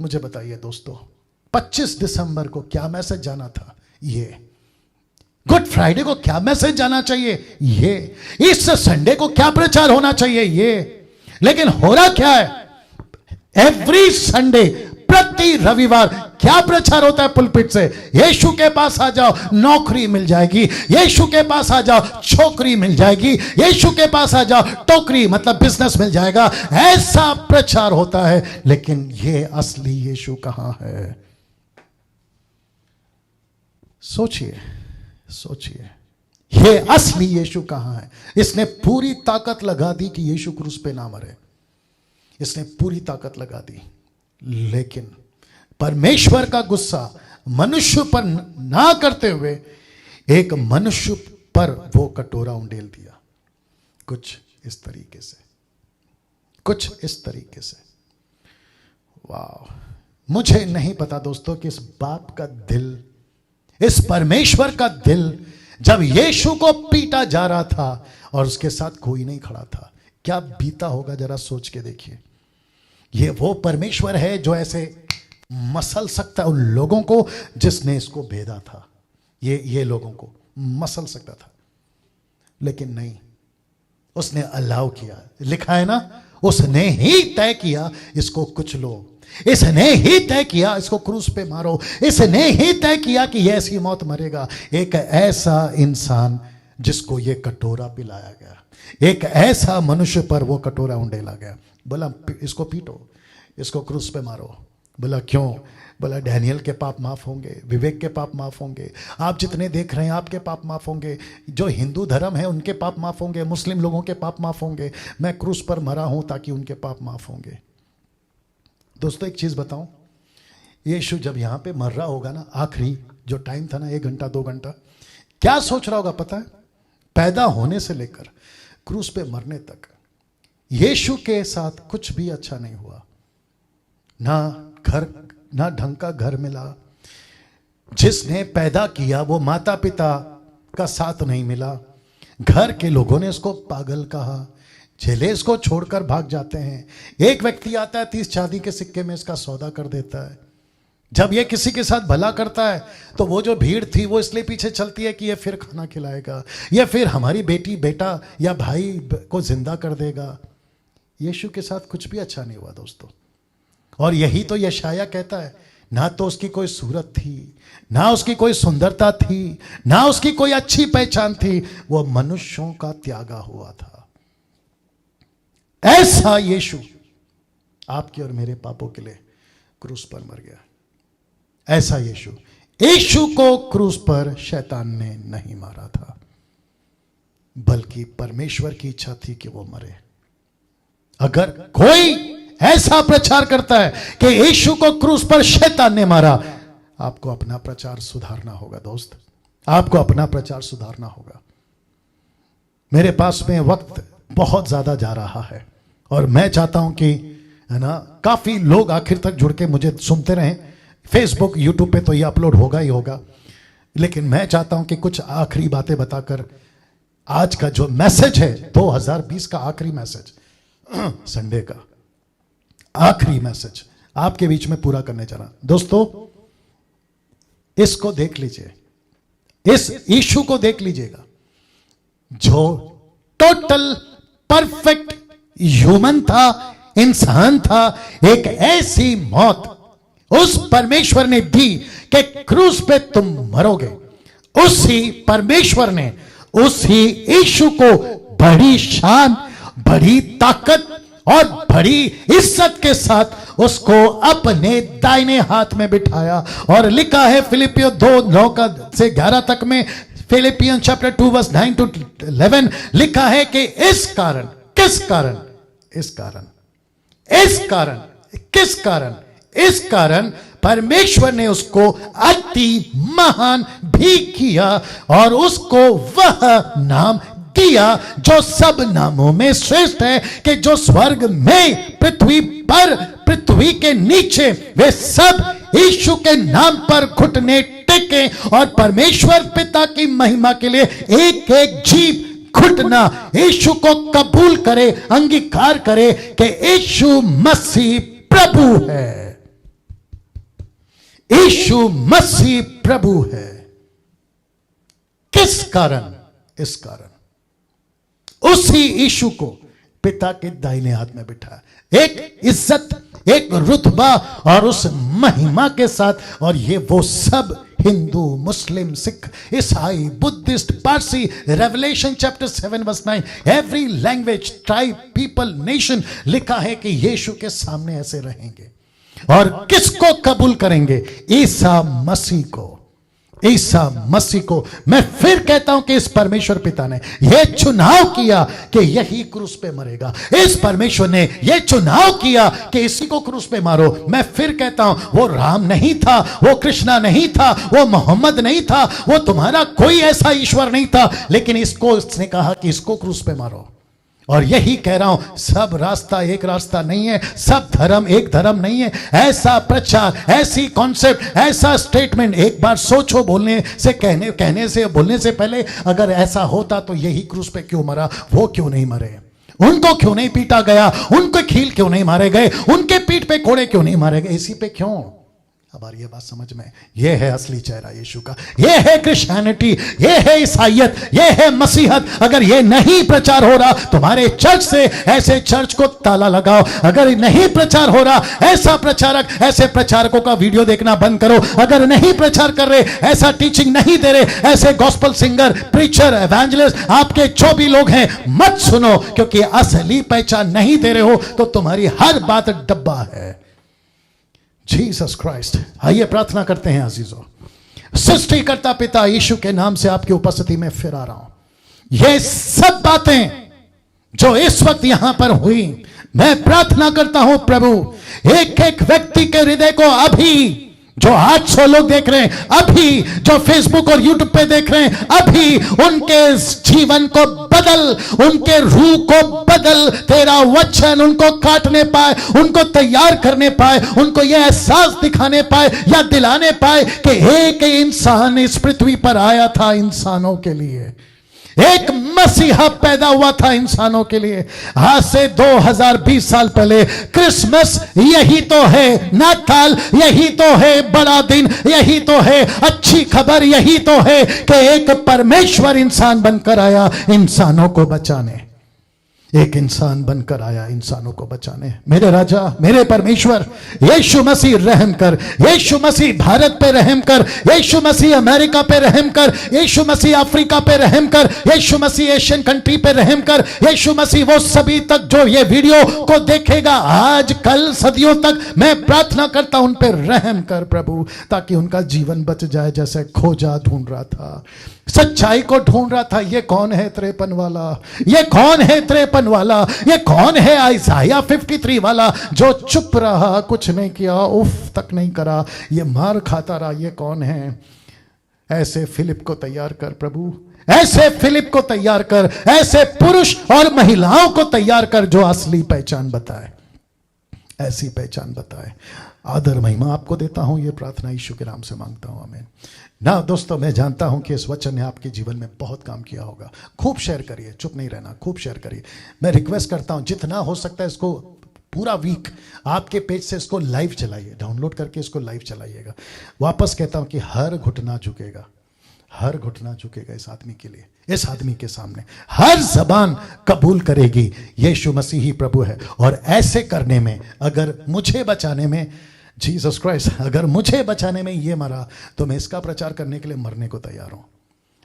मुझे बताइए दोस्तों, 25 दिसंबर को क्या मैसेज जाना था? ये गुड फ्राइडे को क्या मैसेज जाना चाहिए? ये इस संडे को क्या प्रचार होना चाहिए? ये। लेकिन हो रहा क्या है? एवरी संडे, प्रति रविवार क्या प्रचार होता है पुलपिट से? यीशु के पास आ जाओ, नौकरी मिल जाएगी। यीशु के पास आ जाओ, छोकरी मिल जाएगी। यीशु के पास आ जाओ, टोकरी मतलब बिजनेस मिल जाएगा। ऐसा प्रचार होता है। लेकिन ये असली यीशु कहां है? सोचिए, सोचिए, ये असली यीशु कहां है? इसने पूरी ताकत लगा दी कि यीशु क्रूस पे ना मरे। इसने पूरी ताकत लगा दी, लेकिन परमेश्वर का गुस्सा मनुष्य पर ना करते हुए एक मनुष्य पर वो कटोरा उंडेल दिया। कुछ इस तरीके से, कुछ इस तरीके से। वाह, मुझे नहीं पता दोस्तों कि इस बाप का दिल, इस परमेश्वर का दिल जब यीशु को पीटा जा रहा था और उसके साथ कोई नहीं खड़ा था, क्या बीता होगा जरा सोच के देखिए। ये वो परमेश्वर है जो ऐसे मसल सकता है उन लोगों को जिसने इसको भेदा था। ये लोगों को मसल सकता था, लेकिन नहीं, उसने अलाउ किया। लिखा है ना, उसने ही तय किया इसको कुछ लो, इसने ही तय किया इसको क्रूस पे मारो, इसने ही तय किया कि यह ऐसी मौत मरेगा। एक ऐसा इंसान जिसको ये कटोरा पिलाया गया, एक ऐसा मनुष्य पर वो कटोरा उंडेला गया। बोला इसको पीटो, इसको क्रूस पे मारो। बोला क्यों? बोला डैनियल के पाप माफ होंगे, विवेक के पाप माफ होंगे, आप जितने देख रहे हैं आपके पाप माफ होंगे, जो हिंदू धर्म है उनके पाप माफ होंगे, मुस्लिम लोगों के पाप माफ होंगे। मैं क्रूस पर मरा हूं ताकि उनके पाप माफ होंगे। दोस्तों एक चीज बताऊं, यीशु जब यहां पे मर रहा होगा ना, आखिरी जो टाइम था ना, 1 घंटा 2 घंटा, क्या सोच रहा होगा पता है? पैदा होने से लेकर क्रूस पे मरने तक यीशु के साथ कुछ भी अच्छा नहीं हुआ। ना ढंग का घर मिला, जिसने पैदा किया वो माता पिता का साथ नहीं मिला, घर के लोगों ने इसको पागल कहा, चेले इसको छोड़कर भाग जाते हैं। एक व्यक्ति आता है 30 चांदी के सिक्के में इसका सौदा कर देता है। जब ये किसी के साथ भला करता है तो वो जो भीड़ थी वो इसलिए पीछे चलती है कि ये फिर खाना खिलाएगा, या फिर हमारी बेटी बेटा या भाई को जिंदा कर देगा। यीशु के साथ कुछ भी अच्छा नहीं हुआ दोस्तों। और यही तो यशाया कहता है, ना तो उसकी कोई सूरत थी, ना उसकी कोई सुंदरता थी, ना उसकी कोई अच्छी पहचान थी, वो मनुष्यों का त्यागा हुआ था। ऐसा यीशु आपके और मेरे पापों के लिए क्रूस पर मर गया। ऐसा यीशु को क्रूस पर शैतान ने नहीं मारा था, बल्कि परमेश्वर की इच्छा थी कि वो मरे। अगर कोई ऐसा प्रचार करता है कि यीशु को क्रूस पर शैतान ने मारा, आपको अपना प्रचार सुधारना होगा दोस्त, आपको अपना प्रचार सुधारना होगा। मेरे पास में वक्त बहुत ज्यादा जा रहा है और मैं चाहता हूं कि है ना, काफी लोग आखिर तक जुड़ के मुझे सुनते रहें। फेसबुक यूट्यूब पे तो ये अपलोड होगा ही होगा, लेकिन मैं चाहता हूं कि कुछ आखिरी बातें बताकर आज का जो मैसेज है 2020 का आखिरी मैसेज, संडे का आखिरी मैसेज आपके बीच में पूरा करने जा रहा। दोस्तों इसको देख लीजिए, इस यीशु को देख लीजिएगा जो टोटल परफेक्ट ह्यूमन था, इंसान था। एक ऐसी मौत उस परमेश्वर ने दी कि क्रूस पे तुम मरोगे। उसी परमेश्वर ने उसी यीशु को बड़ी शान, बड़ी ताकत और बड़ी इज्जत के साथ उसको अपने दाहिने हाथ में बिठाया। और लिखा है फिलिपियो 2:9-11 तक में, फिलिपियन चैप्टर 2 वर्स 9 to 11 लिखा है कि इस कारण, किस कारण, इस कारण परमेश्वर ने उसको अति महान भी किया और उसको वह नाम दिया जो सब नामों में श्रेष्ठ है, कि जो स्वर्ग में, पृथ्वी पर, पृथ्वी के नीचे, वे सब यीशु के नाम पर घुटने टेके और परमेश्वर पिता की महिमा के लिए एक एक जीव घुटना यीशु को कबूल करे, अंगीकार करे कि यीशु मसीह प्रभु है। यीशु मसीह प्रभु है। किस कारण? इस कारण उसी यीशु को पिता के दाहिने हाथ में बिठा, एक इज्जत, एक रुतबा और उस महिमा के साथ। और ये वो सब हिंदू, मुस्लिम, सिख, ईसाई, Buddhist, Parsi, Revelation chapter 7 verse 9, every language, tribe, people, nation, लिखा है कि यीशु के सामने ऐसे रहेंगे। और किसको कबूल करेंगे? ईसा मसीह को। ईसा मसीह को मैं फिर कहता हूं कि इस परमेश्वर पिता ने यह चुनाव किया कि यही क्रूस पे मरेगा। इस परमेश्वर ने यह चुनाव किया कि इसी को क्रूस पे मारो। मैं फिर कहता हूं वो राम नहीं था, वो कृष्णा नहीं था, वो मोहम्मद नहीं था, वो तुम्हारा कोई ऐसा ईश्वर नहीं था, लेकिन इसको उसने कहा कि इसको क्रूस पे मारो। और यही कह रहा हूं, सब रास्ता एक रास्ता नहीं है, सब धर्म एक धर्म नहीं है। ऐसा प्रचार, ऐसी कॉन्सेप्ट, ऐसा स्टेटमेंट एक बार सोचो बोलने से कहने से बोलने से पहले। अगर ऐसा होता तो यही क्रूस पे क्यों मरा, वो क्यों नहीं मरे, उनको क्यों नहीं पीटा गया, उनके खील क्यों नहीं मारे गए, उनके पीठ पे कोड़े क्यों नहीं मारे गए, इसी पे क्यों। अब आ रही है बात समझ में। यह है असली चेहरा यीशु का, यह है क्रिश्चियनिटी, यह है ईसाईयत, यह है मसीहत। अगर यह नहीं प्रचार हो रहा तुम्हारे चर्च से, ऐसे चर्च को ताला लगाओ। अगर नहीं प्रचार हो रहा, ऐसा प्रचारक, ऐसे प्रचारकों का वीडियो देखना बंद करो। अगर नहीं प्रचार कर रहे, ऐसा टीचिंग नहीं दे रहे, ऐसे गॉस्पेल सिंगर, प्रीचर, एवेंजलिस्ट, आपके जो भी लोग हैं, मत सुनो, क्योंकि असली पहचान नहीं दे रहे हो तो तुम्हारी हर बात डब्बा है। Jesus Christ. आइए प्रार्थना करते हैं अजीजों। सृष्टिकर्ता पिता यीशु के नाम से आपकी उपस्थिति में फिर आ रहा हूं। ये सब बातें जो इस वक्त यहां पर हुई, मैं प्रार्थना करता हूं प्रभु, एक एक व्यक्ति के हृदय को अभी, जो 800 लोग देख रहे हैं अभी, जो फेसबुक और यूट्यूब पे देख रहे हैं अभी, उनके जीवन को बदल, उनके रूह को बदल। तेरा वचन उनको काटने पाए, उनको तैयार करने पाए, उनको यह एहसास दिखाने पाए या दिलाने पाए कि एक इंसान इस पृथ्वी पर आया था इंसानों के लिए, एक मसीहा पैदा हुआ था इंसानों के लिए। आज से 2020 साल पहले क्रिसमस यही तो है, नाताल यही तो है, बड़ा दिन यही तो है, अच्छी खबर यही तो है कि एक परमेश्वर इंसान बनकर आया इंसानों को बचाने। एक इंसान बनकर आया इंसानों को बचाने। मेरे राजा, मेरे परमेश्वर, यीशु मसीह रहम कर। यीशु मसीह भारत पे रहम कर। यीशु मसीह अमेरिका पे रहम कर। यीशु मसीह अफ्रीका पे रहम कर। यीशु मसीह एशियन कंट्री पे रहम कर। यीशु मसीह वो सभी तक जो ये वीडियो को देखेगा आज, कल, सदियों तक, मैं प्रार्थना करता हूं उन पे रहम कर प्रभु, ताकि उनका जीवन बच जाए। जैसे खोजा ढूंढ रहा था, सच्चाई को ढूंढ रहा था, ये कौन है 53 वाला, ये कौन है 53 वाला, ये कौन है आइसाया 53 वाला जो चुप रहा, कुछ नहीं किया, उफ तक नहीं करा, ये मार खाता रहा, ये कौन है। ऐसे फिलिप को तैयार कर प्रभु, ऐसे फिलिप को तैयार कर, ऐसे पुरुष और महिलाओं को तैयार कर जो असली पहचान बताए, ऐसी पहचान बताए। आदर महिमा आपको देता हूं, यह प्रार्थना यीशु के नाम से मांगता हूं, आमीन। ना दोस्तों, मैं जानता हूं कि इस वचन ने आपके जीवन में बहुत काम किया होगा। खूब शेयर करिए, चुप नहीं रहना, खूब शेयर करिए। मैं रिक्वेस्ट करता हूं जितना हो सकता है इसको पूरा वीक आपके पेज से इसको लाइव चलाइए, डाउनलोड करके इसको लाइव चलाइएगा। वापस कहता हूं कि हर घुटना झुकेगा, हर घुटना झुकेगा इस आदमी के लिए, इस आदमी के सामने। हर जबान कबूल करेगी यीशु मसीह ही प्रभु है। और ऐसे करने में, अगर मुझे बचाने में, जीसस क्राइस्ट अगर मुझे बचाने में ये मरा, तो मैं इसका प्रचार करने के लिए मरने को तैयार हूं।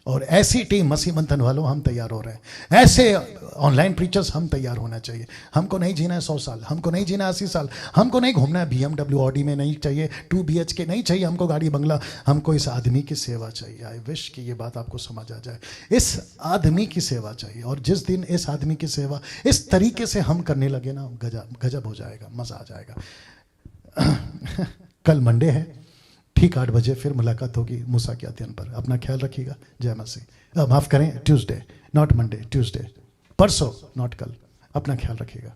और ऐसी टीम मसीह मंथन वालों हम तैयार हो रहे हैं। ऐसे ऑनलाइन प्रीचर्स हम तैयार होना चाहिए। हमको नहीं जीना है 100 साल, हमको नहीं जीना 80 साल, हमको नहीं घूमना है BMW ऑडी में, नहीं चाहिए 2 BHK, नहीं चाहिए हमको गाड़ी बंगला। हमको इस आदमी की सेवा चाहिए। आई विश कि ये बात आपको समझ आ जाए। इस आदमी की सेवा चाहिए। और जिस दिन इस आदमी की सेवा इस तरीके से हम करने लगे ना, गजब हो जाएगा, मजा आ जाएगा। कल मंडे है, ठीक 8 बजे फिर मुलाकात होगी मूसा के अध्ययन पर। अपना ख्याल रखिएगा। जय मसीह। माफ करें, ट्यूसडे, नॉट मंडे, ट्यूसडे, परसों, नॉट कल। अपना ख्याल रखिएगा।